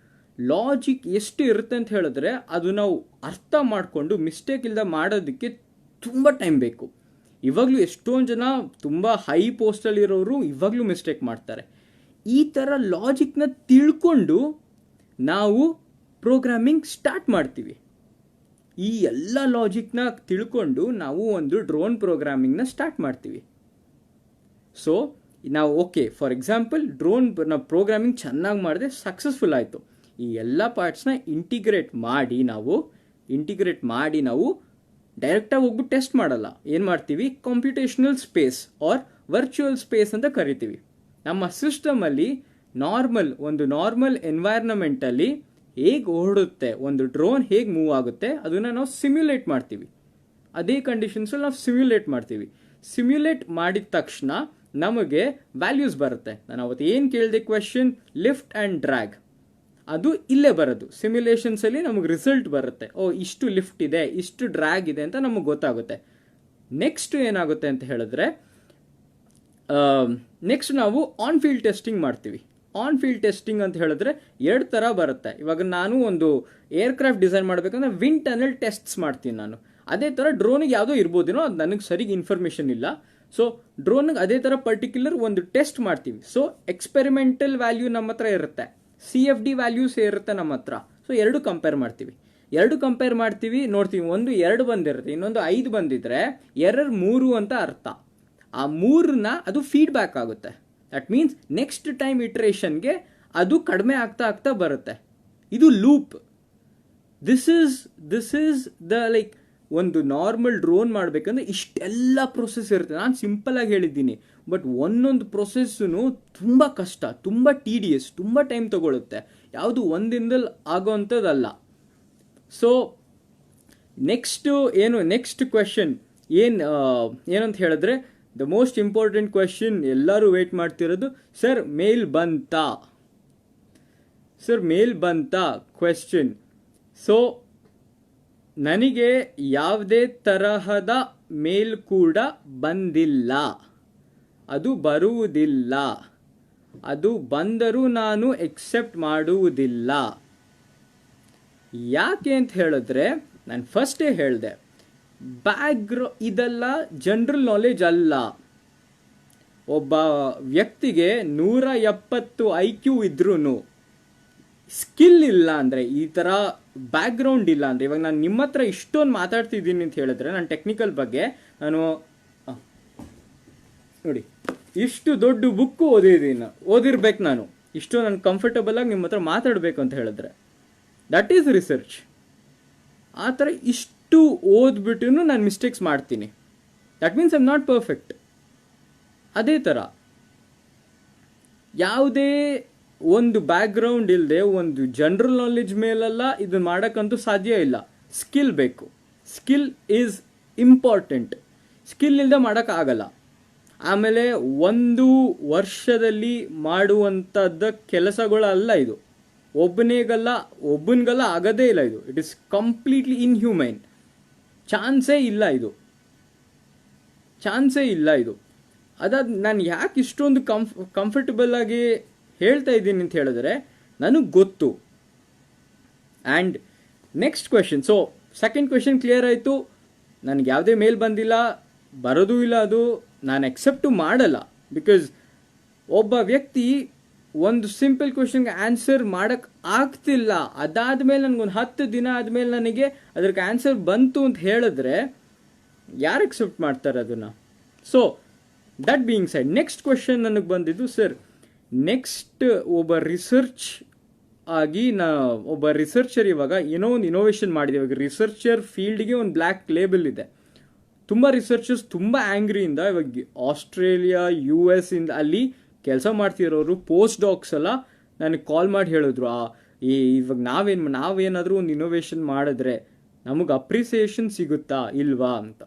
A: Logic ಎಷ್ಟು ಇರುತ್ತೆ ಅಂತ ಹೇಳಿದ್ರೆ ಅದು ನಾವು ಅರ್ಥ ಮಾಡಿಕೊಂಡು ಮಿಸ್ಟೇಕ್ ಇಲ್ಲದೆ ಮಾಡೋದಕ್ಕೆ ತುಂಬ ಟೈಮ್ ಬೇಕು. ಇವಾಗಲೂ ಎಷ್ಟೊಂದು ಜನ ತುಂಬ ಹೈ ಪೋಸ್ಟಲ್ಲಿರೋರು ಇವಾಗಲೂ ಮಿಸ್ಟೇಕ್ ಮಾಡ್ತಾರೆ. ಈ ಥರ ಲಾಜಿಕ್ನ ತಿಳ್ಕೊಂಡು ನಾವು ಪ್ರೋಗ್ರಾಮಿಂಗ್ ಸ್ಟಾರ್ಟ್ ಮಾಡ್ತೀವಿ. ಈ ಎಲ್ಲ ಲಾಜಿಕ್ನ ತಿಳ್ಕೊಂಡು ನಾವು ಒಂದು ಡ್ರೋನ್ ಪ್ರೋಗ್ರಾಮಿಂಗ್ನ ಸ್ಟಾರ್ಟ್ ಮಾಡ್ತೀವಿ. ಸೊ ನಾವು ಓಕೆ, ಫಾರ್ ಎಕ್ಸಾಂಪಲ್ ನಾವು ಪ್ರೋಗ್ರಾಮಿಂಗ್ ಚೆನ್ನಾಗಿ ಮಾಡಿದೆ, ಸಕ್ಸಸ್ಫುಲ್ ಆಯಿತು. ಈ ಎಲ್ಲ ಪಾರ್ಟ್ಸ್ನ ಇಂಟಿಗ್ರೇಟ್ ಮಾಡಿ ನಾವು ಡೈರೆಕ್ಟಾಗಿ ಹೋಗ್ಬಿಟ್ಟು ಟೆಸ್ಟ್ ಮಾಡಲ್ಲ. ಏನು ಮಾಡ್ತೀವಿ, computational space or virtual space ಅಂತ ಕರಿತೀವಿ. ನಮ್ಮ ಸಿಸ್ಟಮಲ್ಲಿ ಒಂದು ನಾರ್ಮಲ್ ಎನ್ವೈರ್ನಮೆಂಟಲ್ಲಿ ಹೇಗೆ ಓಡುತ್ತೆ, ಒಂದು ಡ್ರೋನ್ ಹೇಗೆ ಮೂವ್ ಆಗುತ್ತೆ ಅದನ್ನು ನಾವು ಸಿಮ್ಯುಲೇಟ್ ಮಾಡ್ತೀವಿ. ಅದೇ ಕಂಡೀಷನ್ಸಲ್ಲಿ ನಾವು ಸಿಮ್ಯುಲೇಟ್ ಮಾಡ್ತೀವಿ. ಸಿಮ್ಯುಲೇಟ್ ಮಾಡಿದ ತಕ್ಷಣ ನಮಗೆ ವ್ಯಾಲ್ಯೂಸ್ ಬರುತ್ತೆ. ನಾನು ಅವತ್ತು ಏನು ಕೇಳಿದೆ ಕ್ವೆಶನ್, ಲಿಫ್ಟ್ ಆ್ಯಂಡ್ ಡ್ರ್ಯಾಗ್, ಅದು ಇಲ್ಲೇ ಬರೋದು. ಸಿಮ್ಯುಲೇಷನ್ಸಲ್ಲಿ ನಮಗೆ ರಿಸಲ್ಟ್ ಬರುತ್ತೆ. ಇಷ್ಟು ಲಿಫ್ಟ್ ಇದೆ, ಇಷ್ಟು ಡ್ರ್ಯಾಗ್ ಇದೆ ಅಂತ ನಮಗೆ ಗೊತ್ತಾಗುತ್ತೆ. ನೆಕ್ಸ್ಟ್ ಏನಾಗುತ್ತೆ ಅಂತ ಹೇಳಿದ್ರೆ, ನೆಕ್ಸ್ಟ್ ನಾವು ಆನ್ ಫೀಲ್ಡ್ ಟೆಸ್ಟಿಂಗ್ ಮಾಡ್ತೀವಿ. ಆನ್ ಫೀಲ್ಡ್ ಟೆಸ್ಟಿಂಗ್ ಅಂತ ಹೇಳಿದ್ರೆ 2 ಥರ ಬರುತ್ತೆ. ಇವಾಗ ನಾನು ಒಂದು ಏರ್ಕ್ರಾಫ್ಟ್ ಡಿಸೈನ್ ಮಾಡಬೇಕಂದ್ರೆ ವಿಂಡ್ ಟನಲ್ ಟೆಸ್ಟ್ಸ್ ಮಾಡ್ತೀನಿ ನಾನು. ಅದೇ ಥರ ಡ್ರೋನಿಗೆ ಯಾವುದೋ ಇರ್ಬೋದೇನೋ, ಅದು ನನಗೆ ಸರಿಗೆ ಇನ್ಫಾರ್ಮೇಷನ್ ಇಲ್ಲ. ಸೊ ಡ್ರೋನಿಗೆ ಅದೇ ಥರ ಪರ್ಟಿಕ್ಯುಲರ್ ಒಂದು ಟೆಸ್ಟ್ ಮಾಡ್ತೀವಿ. ಸೊ ಎಕ್ಸ್ಪೆರಿಮೆಂಟಲ್ ವ್ಯಾಲ್ಯೂ ನಮ್ಮ ಹತ್ರ ಇರುತ್ತೆ, CFD ವ್ಯಾಲ್ಯೂಸ್ ಇರುತ್ತೆ ನಮ್ಮ ಹತ್ರ. ಸೊ 2 ಕಂಪೇರ್ ಮಾಡ್ತೀವಿ, ನೋಡ್ತೀವಿ. ಒಂದು 2 ಬಂದಿರುತ್ತೆ, ಇನ್ನೊಂದು 5 ಬಂದಿದ್ರೆ ಎರರ್ 3 ಅಂತ ಅರ್ಥ. ಆ 3ನ ಅದು ಫೀಡ್ಬ್ಯಾಕ್ ಆಗುತ್ತೆ. ದಟ್ ಮೀನ್ಸ್ ನೆಕ್ಸ್ಟ್ ಟೈಮ್ ಇಟ್ರೇಷನ್ಗೆ ಅದು ಕಡಿಮೆ ಆಗ್ತಾ ಬರುತ್ತೆ. ಇದು loop. This is the like ಒಂದು ನಾರ್ಮಲ್ ಡ್ರೋನ್ ಮಾಡಬೇಕಂದ್ರೆ ಇಷ್ಟೆಲ್ಲ ಪ್ರೊಸೆಸ್ ಇರುತ್ತೆ. ನಾನು ಸಿಂಪಲ್ ಆಗಿ ಹೇಳಿದ್ದೀನಿ, ಬಟ್ ಒಂದೊಂದು ಪ್ರೊಸೆಸ್ಸು ತುಂಬ ಕಷ್ಟ, ತುಂಬ ಟೀಡಿಯಸ್, ತುಂಬ ಟೈಮ್ ತಗೊಳುತ್ತೆ. ಯಾವುದು ಒಂದಿನದಲ್ಲಿ ಆಗೋವಂಥದ್ದಲ್ಲ. ಸೊ ನೆಕ್ಸ್ಟ್ ಕ್ವೆಶನ್ ಏನಂತ ಹೇಳಿದ್ರೆ, ದ ಮೋಸ್ಟ್ ಇಂಪಾರ್ಟೆಂಟ್ ಕ್ವೆಶನ್, ಎಲ್ಲರೂ ವೇಟ್ ಮಾಡ್ತಿರೋದು, ಸರ್ ಮೇಲ್ ಬಂತಾ ಕ್ವೆಶನ್. ಸೊ ನನಗೆ ಯಾವುದೇ ತರಹದ ಮೇಲ್ ಕೂಡ ಬಂದಿಲ್ಲ, ಅದು ಬರುವುದಿಲ್ಲ. ಅದು ಬಂದರೂ ನಾನು ಎಕ್ಸೆಪ್ಟ್ ಮಾಡುವುದಿಲ್ಲ. ಯಾಕೆ ಅಂತ ಹೇಳಿದ್ರೆ, ನಾನು ಫಸ್ಟೇ ಹೇಳಿದೆ, ಇದೆಲ್ಲ ಜನರಲ್ ನಾಲೆಜ್ ಅಲ್ಲ. ಒಬ್ಬ ವ್ಯಕ್ತಿಗೆ 170 IQ ಇದ್ರೂ ಸ್ಕಿಲ್ ಇಲ್ಲ ಅಂದರೆ, ಈ ಥರ ಬ್ಯಾಕ್ಗ್ರೌಂಡ್ ಇಲ್ಲ ಅಂದರೆ, ಇವಾಗ ನಾನು ನಿಮ್ಮ ಹತ್ರ ಇಷ್ಟೊಂದು ಮಾತಾಡ್ತಿದ್ದೀನಿ ಅಂತ ಹೇಳಿದ್ರೆ ನಾನು ಟೆಕ್ನಿಕಲ್ ಬಗ್ಗೆ ನಾನು ನೋಡಿ ಇಷ್ಟು ದೊಡ್ಡ ಬುಕ್ಕು ಓದಿರ್ಬೇಕು ನಾನು, ಇಷ್ಟು ನಾನು ಕಂಫರ್ಟಬಲ್ ಆಗಿ ನಿಮ್ಮ ಹತ್ರ ಮಾತಾಡಬೇಕು ಅಂತ ಹೇಳಿದ್ರೆ ದಟ್ ಈಸ್ ರಿಸರ್ಚ್. ಆ ಥರ ಇಷ್ಟು ಓದ್ಬಿಟ್ಟು ನಾನು ಮಿಸ್ಟೇಕ್ಸ್ ಮಾಡ್ತೀನಿ, that means I am not perfect. ಅದೇ ಥರ ಯಾವುದೇ ಒಂದು ಬ್ಯಾಕ್ಗ್ರೌಂಡ್ ಇಲ್ಲದೆ ಒಂದು ಜನರಲ್ ನಾಲೆಡ್ಜ್ ಮೇಲೆಲ್ಲ ಇದನ್ನು ಮಾಡೋಕ್ಕಂತೂ ಸಾಧ್ಯ ಇಲ್ಲ. ಸ್ಕಿಲ್ ಬೇಕು, ಸ್ಕಿಲ್ ಈಸ್ ಇಂಪಾರ್ಟೆಂಟ್. ಸ್ಕಿಲ್ ಇಲ್ಲದೆ ಮಾಡೋಕ್ಕಾಗಲ್ಲ. ಆಮೇಲೆ ಒಂದು ವರ್ಷದಲ್ಲಿ ಮಾಡುವಂಥದ್ದು ಕೆಲಸಗಳಲ್ಲ ಇದು, ಒಬ್ಬನಿಗಲ್ಲ ಆಗೋದೇ ಇಲ್ಲ ಇದು. It is completely inhumane. ಚಾನ್ಸೇ ಇಲ್ಲ ಇದು. ಅದಾದ ನಾನು ಯಾಕೆ ಇಷ್ಟೊಂದು ಕಂಫರ್ಟಬಲ್ ಆಗಿ ಹೇಳ್ತಾ ಇದ್ದೀನಿ ಅಂತ ಹೇಳಿದ್ರೆ ನನಗೆ ಗೊತ್ತು. And next question, so second question clear ಆಯಿತು. ನನಗೆ ಯಾವುದೇ ಮೇಲ್ ಬಂದಿಲ್ಲ, ಬರೋದು ಇಲ್ಲ, ಅದು ನಾನು ಎಕ್ಸೆಪ್ಟು ಮಾಡಲ್ಲ. ಬಿಕಾಸ್ ಒಬ್ಬ ವ್ಯಕ್ತಿ ಒಂದು ಸಿಂಪಲ್ ಕ್ವೆಶನ್ಗೆ ಆನ್ಸರ್ ಮಾಡೋಕ್ಕೆ ಆಗ್ತಿಲ್ಲ, ಅದಾದಮೇಲೆ ನನಗೊಂದು 10 ದಿನ ಆದಮೇಲೆ ನನಗೆ ಅದಕ್ಕೆ ಆನ್ಸರ್ ಬಂತು ಅಂತ ಹೇಳಿದ್ರೆ ಯಾರು ಎಕ್ಸೆಪ್ಟ್ ಮಾಡ್ತಾರೆ ಅದನ್ನು? So that being side, next question ನನಗೆ ಬಂದಿದ್ದು, ಸರ್ ನೆಕ್ಸ್ಟ್ ಒಬ್ಬ ರಿಸರ್ಚರ್ ಇವಾಗ ಏನೋ ಒಂದು ಇನೋವೇಷನ್ ಮಾಡಿದೆ. ಇವಾಗ ರಿಸರ್ಚರ್ ಫೀಲ್ಡ್ಗೆ ಒಂದು ಬ್ಲ್ಯಾಕ್ ಲೇಬಲ್ ಇದೆ. ತುಂಬ ರಿಸರ್ಚರ್ಸ್ ತುಂಬ ಆ್ಯಂಗ್ರಿಯಿಂದ ಇವಾಗ ಆಸ್ಟ್ರೇಲಿಯಾ US ಇಂದ ಅಲ್ಲಿ ಕೆಲಸ ಮಾಡ್ತಿರೋರು ಪೋಸ್ಟ್ ಡಾಕ್ಸ್ ಎಲ್ಲ ನನಗೆ ಕಾಲ್ ಮಾಡಿ ಹೇಳಿದ್ರು, ಇವಾಗ ನಾವೇನಾದರೂ ಒಂದು ಇನೋವೇಷನ್ ಮಾಡಿದ್ರೆ ನಮಗೆ ಅಪ್ರಿಸಿಯೇಷನ್ ಸಿಗುತ್ತಾ ಇಲ್ವಾ ಅಂತ.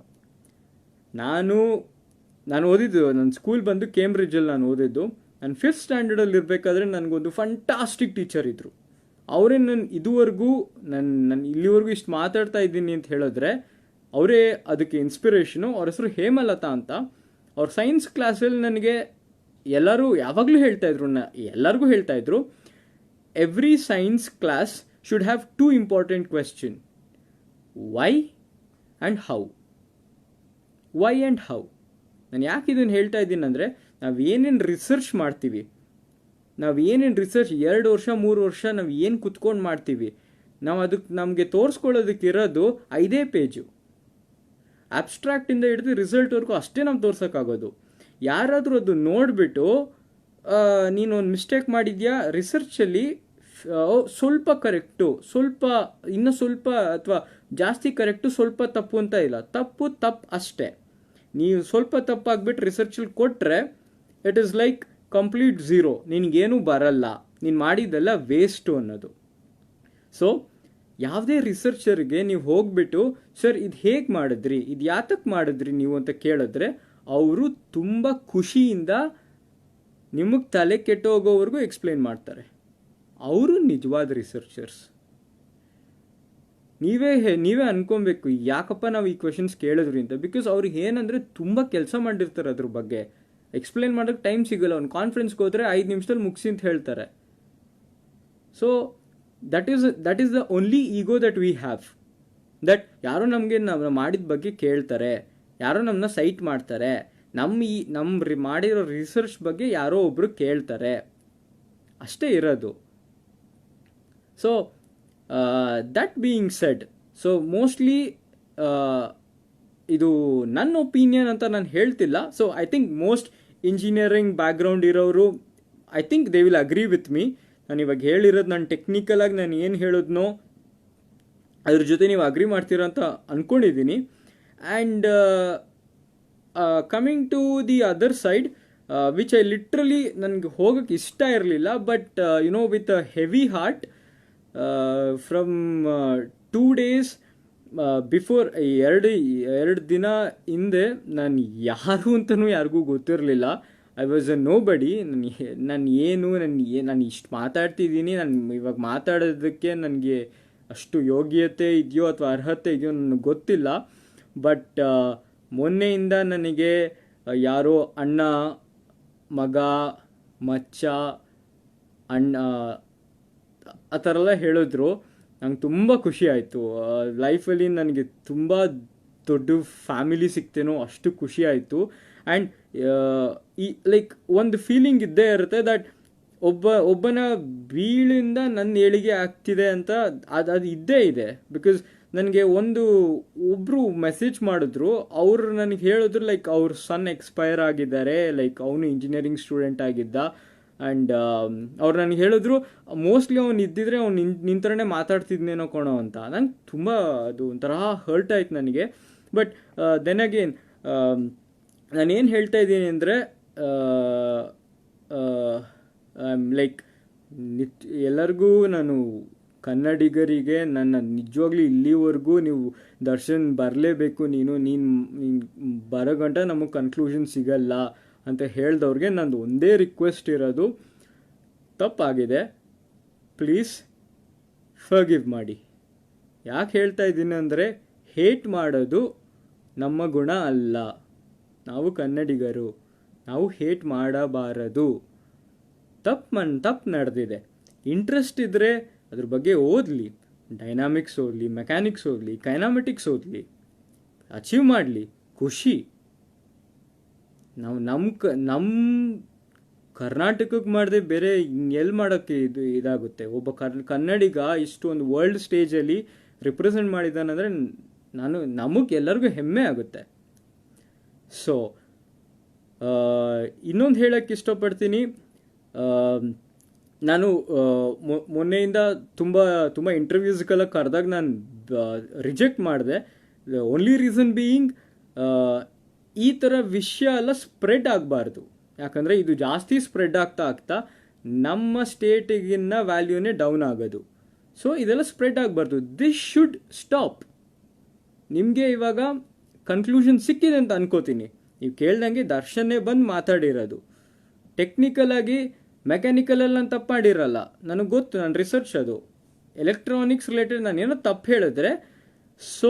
A: ನಾನು ಓದಿದ್ದು, ನನ್ನ ಸ್ಕೂಲ್ ಬಂದು ಕೇಂಬ್ರಿಡ್ಜಲ್ಲಿ ನಾನು ಓದಿದ್ದು. ನಾನು 5th ಸ್ಟ್ಯಾಂಡರ್ಡಲ್ಲಿ ಇರಬೇಕಾದ್ರೆ ನನಗೊಂದು ಫಂಟಾಸ್ಟಿಕ್ ಟೀಚರ್ ಇದ್ದರು. ಅವರೇ ನಾನು ಇಲ್ಲಿವರೆಗೂ ಇಷ್ಟು ಮಾತಾಡ್ತಾ ಇದ್ದೀನಿ ಅಂತ ಹೇಳಿದ್ರೆ ಅವರೇ ಅದಕ್ಕೆ ಇನ್ಸ್ಪಿರೇಷನು. ಅವ್ರ ಹೆಸರು ಹೇಮಲತಾ ಅಂತ. ಅವ್ರ ಸೈನ್ಸ್ ಕ್ಲಾಸಲ್ಲಿ ನನಗೆ ಯಾವಾಗಲೂ ಎಲ್ಲರಿಗೂ ಹೇಳ್ತಾ ಇದ್ರು, every science class should have 2 important question, why and how. ನಾನು ಯಾಕೆ ಇದನ್ನು ಹೇಳ್ತಾ ಇದ್ದೀನಿ ಅಂದರೆ, ನಾವು ಏನೇನು ರಿಸರ್ಚ್ ಮಾಡ್ತೀವಿ, 2 ವರ್ಷ 3 ವರ್ಷ ನಾವು ಏನು ಕುತ್ಕೊಂಡು ಮಾಡ್ತೀವಿ, ನಾವು ಅದಕ್ಕೆ ನಮಗೆ ತೋರಿಸ್ಕೊಳ್ಳೋದಕ್ಕೆ ಇರೋದು 5 ಪೇಜು. ಅಬ್ಸ್ಟ್ರಾಕ್ಟಿಂದ ಹಿಡಿದು ರಿಸಲ್ಟ್ವರೆಗೂ ಅಷ್ಟೇ ನಾವು ತೋರ್ಸೋಕ್ಕಾಗೋದು. ಯಾರಾದರೂ ಅದು ನೋಡಿಬಿಟ್ಟು ನೀನೊಂದು ಮಿಸ್ಟೇಕ್ ಮಾಡಿದ್ಯಾ ರಿಸರ್ಚಲ್ಲಿ, ಸ್ವಲ್ಪ ಕರೆಕ್ಟು, ಇನ್ನೂ ಸ್ವಲ್ಪ ಅಥವಾ ಜಾಸ್ತಿ ಕರೆಕ್ಟು, ಸ್ವಲ್ಪ ತಪ್ಪು ಅಂತ ಇಲ್ಲ, ತಪ್ಪು ಅಷ್ಟೇ. ನೀವು ಸ್ವಲ್ಪ ತಪ್ಪಾಗ್ಬಿಟ್ಟು ರಿಸರ್ಚಲ್ಲಿ ಕೊಟ್ಟರೆ it is like complete zero, ನಿನಗೇನೂ ಬರಲ್ಲ, ನೀನು ಮಾಡಿದ್ದೆಲ್ಲ ವೇಸ್ಟು ಅನ್ನೋದು. ಸೊ ಯಾವುದೇ ರಿಸರ್ಚರ್ಗೆ ನೀವು ಹೋಗ್ಬಿಟ್ಟು ಸರ್ ಇದು ಹೇಗೆ ಮಾಡಿದ್ರಿ, ಇದು ಯಾತಕ್ಕೆ ಮಾಡಿದ್ರಿ ನೀವು ಅಂತ ಕೇಳಿದ್ರೆ ಅವರು ತುಂಬ ಖುಷಿಯಿಂದ ನಿಮಗೆ ತಲೆ ಕೆಟ್ಟೋಗೋವರೆಗೂ ಎಕ್ಸ್ಪ್ಲೇನ್ ಮಾಡ್ತಾರೆ. ಅವರು ನಿಜವಾದ ರಿಸರ್ಚರ್ಸ್. ನೀವೇ ಅನ್ಕೊಬೇಕು ಯಾಕಪ್ಪ ನಾವು ಈ ಕ್ವೆಶನ್ಸ್ ಕೇಳಿದ್ರಿ ಅಂತ. ಬಿಕಾಸ್ ಅವ್ರಿಗೆ ಏನಂದರೆ ತುಂಬ ಕೆಲಸ ಮಾಡಿರ್ತಾರೆ ಅದ್ರ ಬಗ್ಗೆ, ಎಕ್ಸ್ಪ್ಲೇನ್ ಮಾಡೋಕ್ಕೆ ಟೈಮ್ ಸಿಗೋಲ್ಲ. ಒಂದು ಕಾನ್ಫರೆನ್ಸ್ಗೆ ಹೋದರೆ 5 ನಿಮಿಷದಲ್ಲಿ ಮುಗಿಸಿ ಅಂತ ಹೇಳ್ತಾರೆ. So that is the only ego that we have. That ಯಾರೋ ನಮಗೆ ನಾವು ಮಾಡಿದ ಬಗ್ಗೆ ಕೇಳ್ತಾರೆ, ಯಾರೋ ನಮ್ಮನ್ನ ಸೈಟ್ ಮಾಡ್ತಾರೆ, ನಮ್ಮ ಮಾಡಿರೋ ರಿಸರ್ಚ್ ಬಗ್ಗೆ ಯಾರೋ ಒಬ್ಬರು ಕೇಳ್ತಾರೆ, ಅಷ್ಟೇ ಇರೋದು. So that being said, so mostly ಇದು ನನ್ನ ಒಪಿನಿಯನ್ ಅಂತ ನಾನು ಹೇಳ್ತಿಲ್ಲ. So I think most engineering background ಇರೋರು I think they will agree with me. ನಾನು ಇವಾಗ ಹೇಳಿರೋದು ನಾನು ಟೆಕ್ನಿಕಲಾಗಿ ನಾನು ಏನು ಹೇಳಿದ್ನೋ ಅದ್ರ ಜೊತೆ ನೀವು ಅಗ್ರಿ ಮಾಡ್ತೀರಾ ಅಂತ ಅಂದ್ಕೊಂಡಿದ್ದೀನಿ. And coming to the other side, which I literally ನನಗೆ ಹೋಗೋಕ್ಕೆ ಇಷ್ಟ ಇರಲಿಲ್ಲ, but with a heavy heart from 2 days before, ಎರಡು ದಿನ ಹಿಂದೆ ನಾನು ಯಾರು ಅಂತಲೂ ಯಾರಿಗೂ ಗೊತ್ತಿರಲಿಲ್ಲ. ಐ ವಾಸ್ ಅ ನೋ ಬಡಿ. ನಾನು ಇಷ್ಟು ಮಾತಾಡ್ತಿದ್ದೀನಿ, ನಾನು ಇವಾಗ ಮಾತಾಡೋದಕ್ಕೆ ನನಗೆ ಅಷ್ಟು ಯೋಗ್ಯತೆ ಇದೆಯೋ ಅಥವಾ ಅರ್ಹತೆ ಇದೆಯೋ ನನಗೆ ಗೊತ್ತಿಲ್ಲ. ಬಟ್ ಮೊನ್ನೆಯಿಂದ ನನಗೆ ಯಾರೋ ಅಣ್ಣ, ಮಗ, ಮಚ್ಚ, ಅಣ್ಣ ಆ ಥರ ಎಲ್ಲ ಹೇಳಿದ್ರು. ನಂಗೆ ತುಂಬ ಖುಷಿ ಆಯಿತು. ಲೈಫಲ್ಲಿ ನನಗೆ ತುಂಬ ದೊಡ್ಡ ಫ್ಯಾಮಿಲಿ ಸಿಗ್ತೇನೋ ಅಷ್ಟು ಖುಷಿ ಆಯಿತು. ಆ್ಯಂಡ್ ಈ ಲೈಕ್ ಒಂದು ಫೀಲಿಂಗ್ ಇದ್ದೇ ಇರುತ್ತೆ ದಟ್ ಒಬ್ಬನ ಬೀಳಿಂದ ನನ್ನ ಏಳಿಗೆ ಆಗ್ತಿದೆ ಅಂತ ಅದು ಇದ್ದೇ ಇದೆ. ಬಿಕಾಸ್ ನನಗೆ ಒಬ್ಬರು ಮೆಸೇಜ್ ಮಾಡಿದ್ರು, ಅವ್ರು ನನಗೆ ಹೇಳಿದ್ರು ಲೈಕ್ ಅವ್ರ ಸನ್ ಎಕ್ಸ್ಪೈರ್ ಆಗಿದ್ದಾರೆ, ಲೈಕ್ ಅವನು ಇಂಜಿನಿಯರಿಂಗ್ ಸ್ಟೂಡೆಂಟ್ ಆಗಿದ್ದ. ಆ್ಯಂಡ್ ಅವ್ರು ನನಗೆ ಹೇಳಿದ್ರು ಮೋಸ್ಟ್ಲಿ ಅವ್ನು ಇದ್ದಿದ್ರೆ ಅವ್ನು ನಿಂತರನೇ ಮಾತಾಡ್ತಿದ್ನೇನೋ ಕೊಣೋ ಅಂತ. ನಂಗೆ ತುಂಬ ಅದು ಒಂಥರ ಹರ್ಟ್ ಆಯ್ತು ನನಗೆ. ಬಟ್ ದೆನ್ ಅಗೇನ್ ನಾನೇನು ಹೇಳ್ತಾ ಇದ್ದೀನಿ ಅಂದರೆ ಲೈಕ್ ಎಲ್ಲರಿಗೂ ನಾನು ಕನ್ನಡಿಗರಿಗೆ ನನ್ನ ನಿಜವಾಗ್ಲೂ ಇಲ್ಲಿವರೆಗೂ ನೀವು ದರ್ಶನ್ ಬರಲೇಬೇಕು, ನೀನು ಬರೋ ಗಂಟ ನಮಗೆ ಕನ್ಕ್ಲೂಷನ್ ಸಿಗಲ್ಲ ಅಂತ ಹೇಳ್ದವ್ರಿಗೆ ನಂದು ಒಂದೇ ರಿಕ್ವೆಸ್ಟ್ ಇರೋದು, ತಪ್ಪಾಗಿದೆ, ಪ್ಲೀಸ್ ಫರ್ಗಿವ್ ಮಾಡಿ. ಯಾಕೆ ಹೇಳ್ತಾ ಇದ್ದೀನಿ ಅಂದರೆ, ಹೇಟ್ ಮಾಡೋದು ನಮ್ಮ ಗುಣ ಅಲ್ಲ. ನಾವು ಕನ್ನಡಿಗರು, ನಾವು ಹೇಟ್ ಮಾಡಬಾರದು. ತಪ್ಪು ನಡೆದಿದೆ. ಇಂಟ್ರೆಸ್ಟ್ ಇದ್ದರೆ ಅದ್ರ ಬಗ್ಗೆ ಓದಲಿ, ಡೈನಾಮಿಕ್ಸ್ ಓದಲಿ, ಮೆಕ್ಯಾನಿಕ್ಸ್ ಓದಲಿ, ಕೈನಾಮೆಟಿಕ್ಸ್ ಓದಲಿ, ಅಚೀವ್ ಮಾಡಲಿ, ಖುಷಿ. ನಾವು ನಮ್ಮ ಕರ್ನಾಟಕಕ್ಕೆ ಮಾಡದೆ ಬೇರೆ ಎಲ್ಲಿ ಮಾಡೋಕ್ಕೆ ಇದಾಗುತ್ತೆ. ಒಬ್ಬ ಕನ್ನಡಿಗ ಇಷ್ಟು ಒಂದು ವರ್ಲ್ಡ್ ಸ್ಟೇಜಲ್ಲಿ ರಿಪ್ರೆಸೆಂಟ್ ಮಾಡಿದ್ದಾನಂದರೆ ನಮಗೆಲ್ಲರಿಗೂ ಹೆಮ್ಮೆ ಆಗುತ್ತೆ. ಸೊ ಇನ್ನೊಂದು ಹೇಳೋಕ್ಕೆ ಇಷ್ಟಪಡ್ತೀನಿ, ನಾನು ಮೊನ್ನೆಯಿಂದ ತುಂಬ ಇಂಟರ್ವ್ಯೂಸ್ಗೆಲ್ಲ ಕರೆದಾಗ ನಾನು ರಿಜೆಕ್ಟ್ ಮಾಡಿದೆ. ಓನ್ಲಿ ರೀಸನ್ ಬೀಯಿಂಗ್, ಈ ಥರ ವಿಷಯ ಎಲ್ಲ ಸ್ಪ್ರೆಡ್ ಆಗಬಾರ್ದು. ಯಾಕಂದರೆ ಇದು ಜಾಸ್ತಿ ಸ್ಪ್ರೆಡ್ ಆಗ್ತಾ ನಮ್ಮ ಸ್ಟೇಟಿಗಿನ್ನ ವ್ಯಾಲ್ಯೂನೇ ಡೌನ್ ಆಗೋದು. ಸೊ ಇದೆಲ್ಲ ಸ್ಪ್ರೆಡ್ ಆಗಬಾರ್ದು. This should stop. ನಿಮಗೆ ಇವಾಗ ಕನ್ಕ್ಲೂಷನ್ ಸಿಕ್ಕಿದೆ ಅಂತ ಅನ್ಕೋತೀನಿ. ನೀವು ಕೇಳ್ದಂಗೆ ದರ್ಶನ್ನೇ ಬಂದು ಮಾತಾಡಿರೋದು. ಟೆಕ್ನಿಕಲಾಗಿ ಮೆಕ್ಯಾನಿಕಲಲ್ಲಿ ನಾನು ತಪ್ಪು ಮಾಡಿರಲ್ಲ, ನನಗೆ ಗೊತ್ತು, ನನ್ನ ರಿಸರ್ಚ್ ಅದು. ಎಲೆಕ್ಟ್ರಾನಿಕ್ಸ್ ರಿಲೇಟೆಡ್ ನಾನು ಏನೋ ತಪ್ಪು ಹೇಳಿದ್ರೆ, ಸೊ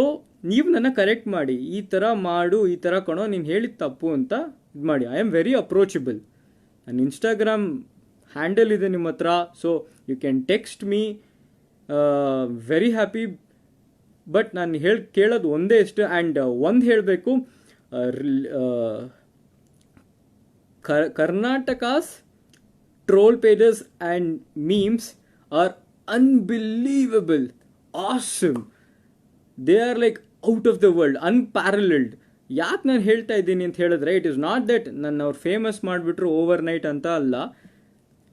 A: ನೀವು ನನ್ನ ಕರೆಕ್ಟ್ ಮಾಡಿ, ಈ ಥರ ಮಾಡು, ಈ ಥರ ಕಣೋ, ನೀನು ಹೇಳಿದ ತಪ್ಪು ಅಂತ ಇದು ಮಾಡಿ. I am very approachable. ನನ್ನ ಇನ್ಸ್ಟಾಗ್ರಾಮ್ ಹ್ಯಾಂಡಲ್ ಇದೆ ನಿಮ್ಮ ಹತ್ರ, so you can text me, very happy. But ನಾನು ಕೇಳೋದು ಒಂದೇ ಇಷ್ಟು. ಆ್ಯಂಡ್ ಒಂದು ಹೇಳಬೇಕು, Karnataka's troll pages and memes are unbelievable, awesome. They are like out of the world, unparalleled. ಯಾಕೆ ನಾನು ಹೇಳ್ತಾ ಇದ್ದೀನಿ ಅಂತ ಹೇಳಿದ್ರೆ, ಇಟ್ ಈಸ್ ನಾಟ್ ದಟ್ ನನ್ನ ಅವ್ರು ಫೇಮಸ್ ಮಾಡಿಬಿಟ್ರು ಓವರ್ ನೈಟ್ ಅಂತ ಅಲ್ಲ.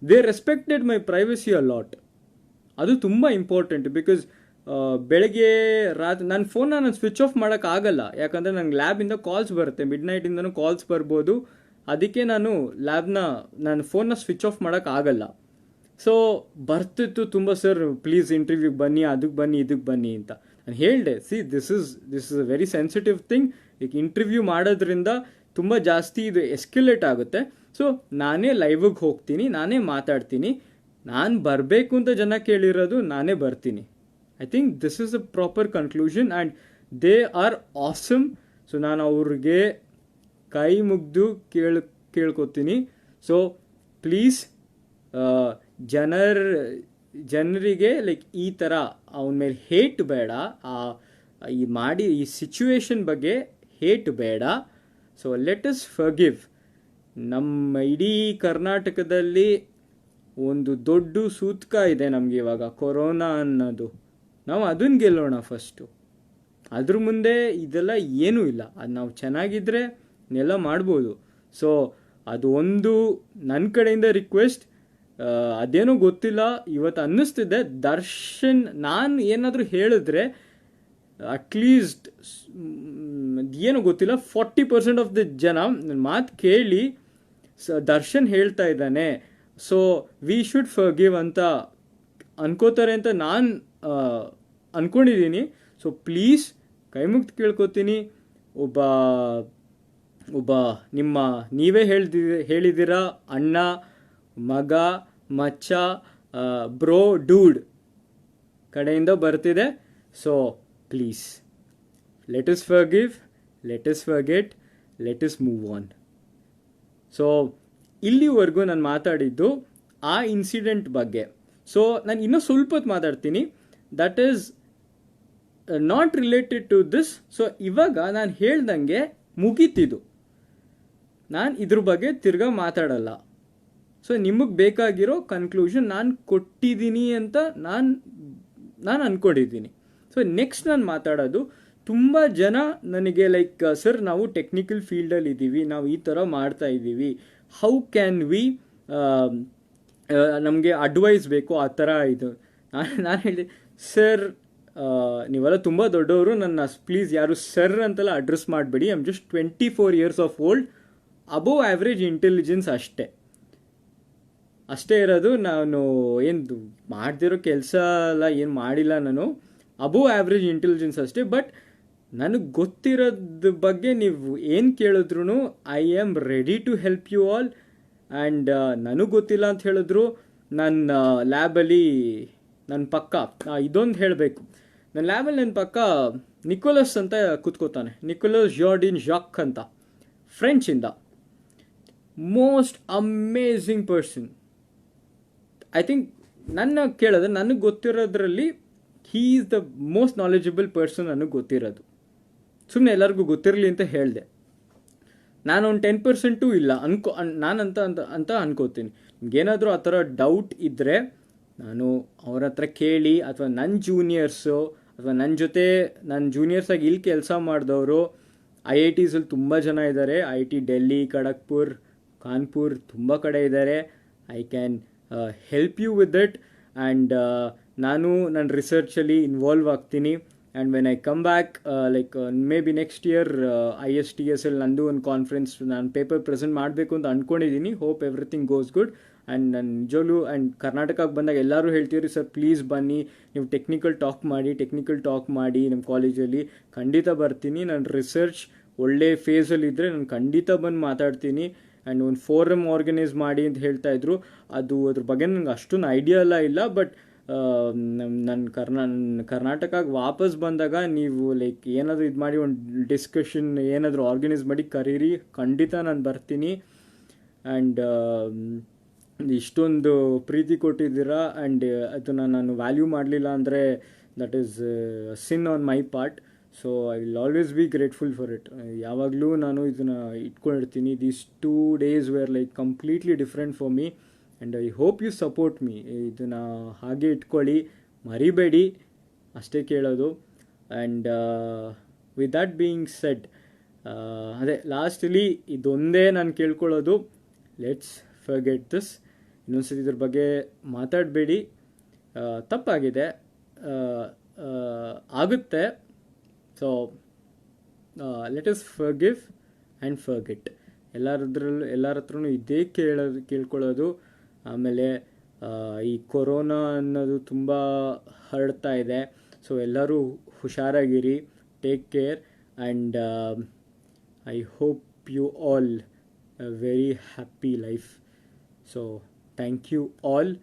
A: They respected my privacy a lot. ಅದು ತುಂಬ ಇಂಪಾರ್ಟೆಂಟ್. ಬಿಕಾಸ್ ಬೆಳಗ್ಗೆ ರಾತ್ರಿ ನನ್ನ ಫೋನ್ನ ನಾನು ಸ್ವಿಚ್ ಆಫ್ ಮಾಡೋಕ್ಕಾಗಲ್ಲ. ಯಾಕಂದರೆ ನನಗೆ ಲ್ಯಾಬಿಂದ ಕಾಲ್ಸ್ ಬರುತ್ತೆ, ಮಿಡ್ ನೈಟಿಂದನೂ ಕಾಲ್ಸ್ ಬರ್ಬೋದು. ಅದಕ್ಕೆ ನಾನು ನಾನು ಫೋನ್ನ ಸ್ವಿಚ್ ಆಫ್ ಮಾಡೋಕ್ಕಾಗಲ್ಲ. ಸೊ ಬರ್ತಿತ್ತು ತುಂಬ, ಸರ್ ಪ್ಲೀಸ್ ಇಂಟರ್ವ್ಯೂಗೆ ಬನ್ನಿ, ಅದಕ್ಕೆ ಬನ್ನಿ, ಇದಕ್ಕೆ ಬನ್ನಿ ಅಂತ. ನಾನು ಹೇಳಿದೆ, this is a very sensitive thing. ಈಗ ಇಂಟರ್ವ್ಯೂ ಮಾಡೋದ್ರಿಂದ ತುಂಬ ಜಾಸ್ತಿ ಇದು ಎಸ್ಕ್ಯುಲೇಟ್ ಆಗುತ್ತೆ. ಸೊ ನಾನೇ ಲೈವಿಗೆ ಹೋಗ್ತೀನಿ, ನಾನೇ ಮಾತಾಡ್ತೀನಿ. ನಾನು ಬರಬೇಕು ಅಂತ ಜನ ಕೇಳಿರೋದು, ನಾನೇ ಬರ್ತೀನಿ. I think this is a proper conclusion and they are awesome. So ನಾನು ಅವ್ರಿಗೆ ಕೈ ಮುಗ್ದು ಕೇಳ್ಕೊತೀನಿ. ಸೊ ಪ್ಲೀಸ್ ಜನರಿಗೆ ಲೈಕ್ ಈ ಥರ ಅವನ ಮೇಲೆ ಹೇಟ್ ಬೇಡ, ಈ ಸಿಚುವೇಶನ್ ಬಗ್ಗೆ ಹೇಟ್ ಬೇಡ. So let us forgive. ನಮ್ಮ ಇಡೀ ಕರ್ನಾಟಕದಲ್ಲಿ ಒಂದು ದೊಡ್ಡ ಸೂತ್ಕ ಇದೆ ನಮಗೆ ಇವಾಗ, ಕೊರೋನಾ ಅನ್ನೋದು. ನಾವು ಅದನ್ನು ಗೆಲ್ಲೋಣ ಫಸ್ಟು. ಅದ್ರ ಮುಂದೆ ಇದೆಲ್ಲ ಏನೂ ಇಲ್ಲ. ಅದು ನಾವು ಚೆನ್ನಾಗಿದ್ದರೆ ಎಲ್ಲ ಮಾಡ್ಬೋದು. ಸೊ ಅದು ಒಂದು ನನ್ನ ಕಡೆಯಿಂದ ರಿಕ್ವೆಸ್ಟ್. ಅದೇನೋ ಗೊತ್ತಿಲ್ಲ, ಇವತ್ತು ಅನ್ನಿಸ್ತಿದೆ ದರ್ಶನ್ ನಾನು ಏನಾದರೂ ಹೇಳಿದ್ರೆ ಅಟ್ಲೀಸ್ಟ್ ಏನೋ ಗೊತ್ತಿಲ್ಲ 40% ಆಫ್ ದ ಜನ ನನ್ನ ಮಾತು ಕೇಳಿ ದರ್ಶನ್ ಹೇಳ್ತಾ ಇದ್ದಾನೆ, ಸೊ ವಿ ಶುಡ್ ಫರ್ಗಿವ್ ಅಂತ ಅನ್ಕೋತಾರೆ ಅಂತ ನಾನು ಅಂದ್ಕೊಂಡಿದ್ದೀನಿ. ಸೊ ಪ್ಲೀಸ್ ಕೈ ಮುಗ್ದು ಕೇಳ್ಕೊತೀನಿ. ಒಬ್ಬ ನೀವೇ ಹೇಳಿದ್ದೀರ ಅಣ್ಣ, ಮಗ, ಮಚ್ಚ, ಬ್ರೋ, ಡೂಡ್ ಕಡೆಯಿಂದ ಬರ್ತಿದೆ. So please let us forgive, let us forget, let us move on. So ಇಲ್ಲಿವರೆಗೂ ನಾನು ಮಾತಾಡಿದ್ದು ಆ ಇನ್ಸಿಡೆಂಟ್ ಬಗ್ಗೆ. ಸೊ ನಾನು ಇನ್ನೂ ಸ್ವಲ್ಪ ಹೊತ್ತು ಮಾತಾಡ್ತೀನಿ. That is not related to this. So ಇವಾಗ ನಾನು ಹೇಳ್ದಂಗೆ ಮುಗೀತಿದ್ದು. ನಾನು ಇದ್ರ ಬಗ್ಗೆ ತಿರ್ಗಾ ಮಾತಾಡಲ್ಲ. ಸೊ ನಿಮಗೆ ಬೇಕಾಗಿರೋ ಕನ್ಕ್ಲೂಷನ್ ನಾನು ಕೊಟ್ಟಿದ್ದೀನಿ ಅಂತ ನಾನು ಅಂದ್ಕೊಂಡಿದ್ದೀನಿ. ಸೊ ನೆಕ್ಸ್ಟ್ ನಾನು ಮಾತಾಡೋದು, ತುಂಬ ಜನ ನನಗೆ ಲೈಕ್ ಸರ್ ನಾವು ಟೆಕ್ನಿಕಲ್ ಫೀಲ್ಡಲ್ಲಿ ಇದ್ದೀವಿ, ನಾವು ಈ ಥರ ಮಾಡ್ತಾ ಇದ್ದೀವಿ, ಹೌ ಕ್ಯಾನ್ ವಿ, ನಮಗೆ ಅಡ್ವೈಸ್ ಬೇಕು ಆ ಥರ ಇದು. ನಾನು ಹೇಳಿದೆ, ಸರ್ ನೀವೆಲ್ಲ ತುಂಬ ದೊಡ್ಡವರು, ನನ್ನ ಪ್ಲೀಸ್ ಯಾರು ಸರ್ ಅಂತೆಲ್ಲ ಅಡ್ರೆಸ್ ಮಾಡಬೇಡಿ. I am just 24 years of old, above average intelligence ಅಷ್ಟೇ ಇರೋದು. ನಾನು ಏನು ಮಾಡ್ದಿರೋ ಕೆಲಸ ಎಲ್ಲ ಏನು ಮಾಡಿಲ್ಲ, ನಾನು ಅಬೋವ್ ಆ್ಯಾವ್ರೇಜ್ ಇಂಟೆಲಿಜೆನ್ಸ್ ಅಷ್ಟೇ. ಬಟ್ ನನಗೆ ಗೊತ್ತಿರೋದ ಬಗ್ಗೆ ನೀವು ಏನು ಕೇಳಿದ್ರು I am ready to help you all. And ನನಗೆ ಗೊತ್ತಿಲ್ಲ ಅಂತ ಹೇಳಿದ್ರು ನನ್ನ ಲ್ಯಾಬಲ್ಲಿ ನನ್ನ ಪಕ್ಕ ಇದೊಂದು ಹೇಳಬೇಕು, ನನ್ನ ಲ್ಯಾಬಲ್ಲಿ ನನ್ನ ಪಕ್ಕ ನಿಕೋಲಸ್ ಅಂತ ಕೂತ್ಕೋತಾನೆ, ನಿಕೋಲಸ್ ಜಾರ್ಡಿನ್ ಜಾಕ್ ಅಂತ, ಫ್ರೆಂಚಿಂದ. Most amazing person. I think ನನ್ನ ಕೇಳಿದ್ರೆ ನನಗೆ ಗೊತ್ತಿರೋದ್ರಲ್ಲಿ he is the most knowledgeable person ನನಗೆ ಗೊತ್ತಿರೋದು. ಸುಮ್ಮನೆ ಎಲ್ಲರಿಗೂ ಗೊತ್ತಿರಲಿ ಅಂತ ಹೇಳಿದೆ. ನಾನು ಒಂದು 10% ಇಲ್ಲ ನಾನಂತ ಅಂತ ಅನ್ಕೋತೀನಿ. ನಿಮ್ಗೇನಾದರೂ ಆ ಥರ ಡೌಟ್ ಇದ್ದರೆ ನಾನು ಅವ್ರ ಹತ್ರ ಕೇಳಿ, ಅಥವಾ ನನ್ನ ಜೂನಿಯರ್ಸು ಅಥವಾ ನನ್ನ ಜೂನಿಯರ್ಸಾಗಿ ಇಲ್ಲಿ ಕೆಲಸ ಮಾಡಿದವರು IITs ತುಂಬ ಜನ ಇದ್ದಾರೆ. IIT ಡೆಲ್ಲಿ, ಖಡಗ್ಪುರ್, ಕಾನ್ಪುರ್ ತುಂಬ ಕಡೆ ಇದ್ದಾರೆ. I can help you with that. And ನಾನು ನನ್ನ ರಿಸರ್ಚಲ್ಲಿ ಇನ್ವಾಲ್ವ್ ಆಗ್ತೀನಿ. And when I come back like maybe next year ISTS ನಂದು ಒಂದು ಕಾನ್ಫರೆನ್ಸ್ ನಾನು ಪೇಪರ್ ಪ್ರೆಸೆಂಟ್ ಮಾಡಬೇಕು ಅಂತ ಅಂದ್ಕೊಂಡಿದ್ದೀನಿ. Hope everything goes good. And ನಾನು ನಿಜವಾಗ್ಲೂ ಆ್ಯಂಡ್ ಕರ್ನಾಟಕಕ್ಕೆ ಬಂದಾಗ ಎಲ್ಲರೂ ಹೇಳ್ತೀರಿ, ಸರ್ ಪ್ಲೀಸ್ ಬನ್ನಿ, ನೀವು ಟೆಕ್ನಿಕಲ್ ಟಾಕ್ ಮಾಡಿ ನಮ್ಮ ಕಾಲೇಜಲ್ಲಿ. ಖಂಡಿತ ಬರ್ತೀನಿ. ನನ್ನ ರಿಸರ್ಚ್ ಒಳ್ಳೆ ಫೇಸಲ್ಲಿದ್ದರೆ ನಾನು ಖಂಡಿತ ಬಂದು ಮಾತಾಡ್ತೀನಿ. ಆ್ಯಂಡ್ ಒಂದು ಫೋರಮ್ ಆರ್ಗನೈಸ್ ಮಾಡಿ ಅಂತ ಹೇಳ್ತಾಯಿದ್ರು. ಅದ್ರ ಬಗ್ಗೆ ನನಗೆ ಅಷ್ಟೊಂದು ಐಡಿಯಾ ಎಲ್ಲ ಇಲ್ಲ. ಬಟ್ ನನ್ನ ಕರ್ನಾಟಕಕ್ಕೆ ವಾಪಸ್ ಬಂದಾಗ ನೀವು ಲೈಕ್ ಏನಾದರೂ ಇದು ಮಾಡಿ ಒಂದು ಡಿಸ್ಕಷನ್ ಏನಾದರೂ ಆರ್ಗನೈಸ್ ಮಾಡಿ ಕರೀರಿ, ಖಂಡಿತ ನಾನು ಬರ್ತೀನಿ. ಆ್ಯಂಡ್ ಇಷ್ಟೊಂದು ಪ್ರೀತಿ ಕೊಟ್ಟಿದ್ದೀರಾ. ಆ್ಯಂಡ್ ಅದನ್ನು ನಾನು ವ್ಯಾಲ್ಯೂ ಮಾಡಲಿಲ್ಲ ಅಂದರೆ that is sin on my part. So I will always be grateful for it. ಯಾವಾಗಲೂ ನಾನು ಇದನ್ನು ಇಟ್ಕೊಂಡಿರ್ತೀನಿ. These 2 days were like completely different for me. And I hope you support me. ಇದನ್ನು ಹಾಗೆ ಇಟ್ಕೊಳ್ಳಿ, ಮರಿಬೇಡಿ, ಅಷ್ಟೇ ಕೇಳೋದು. And with that being said, ಅದೇ ಲಾಸ್ಟಲ್ಲಿ ಇದೊಂದೇ ನಾನು ಕೇಳ್ಕೊಳ್ಳೋದು, ಲೆಟ್ಸ್ ಫರ್ಗೆಟ್ ದಿಸ್. ಇನ್ನೊಂದ್ಸತಿ ಇದ್ರ ಬಗ್ಗೆ ಮಾತಾಡಬೇಡಿ. ತಪ್ಪಾಗಿದೆ, ಆಗುತ್ತೆ. So let us forgive and forget. ಎಲ್ಲರ ಹತ್ರನೂ ಇದೇ ಕೇಳ್ಕೊಳ್ಳೋದು. ಆಮೇಲೆ ಈ ಕೊರೋನಾ ಅನ್ನೋದು ತುಂಬ ಹರಡ್ತಾ ಇದೆ. ಸೊ ಎಲ್ಲರೂ ಹುಷಾರಾಗಿರಿ, take care. And I hope you all a very happy life. So thank you all.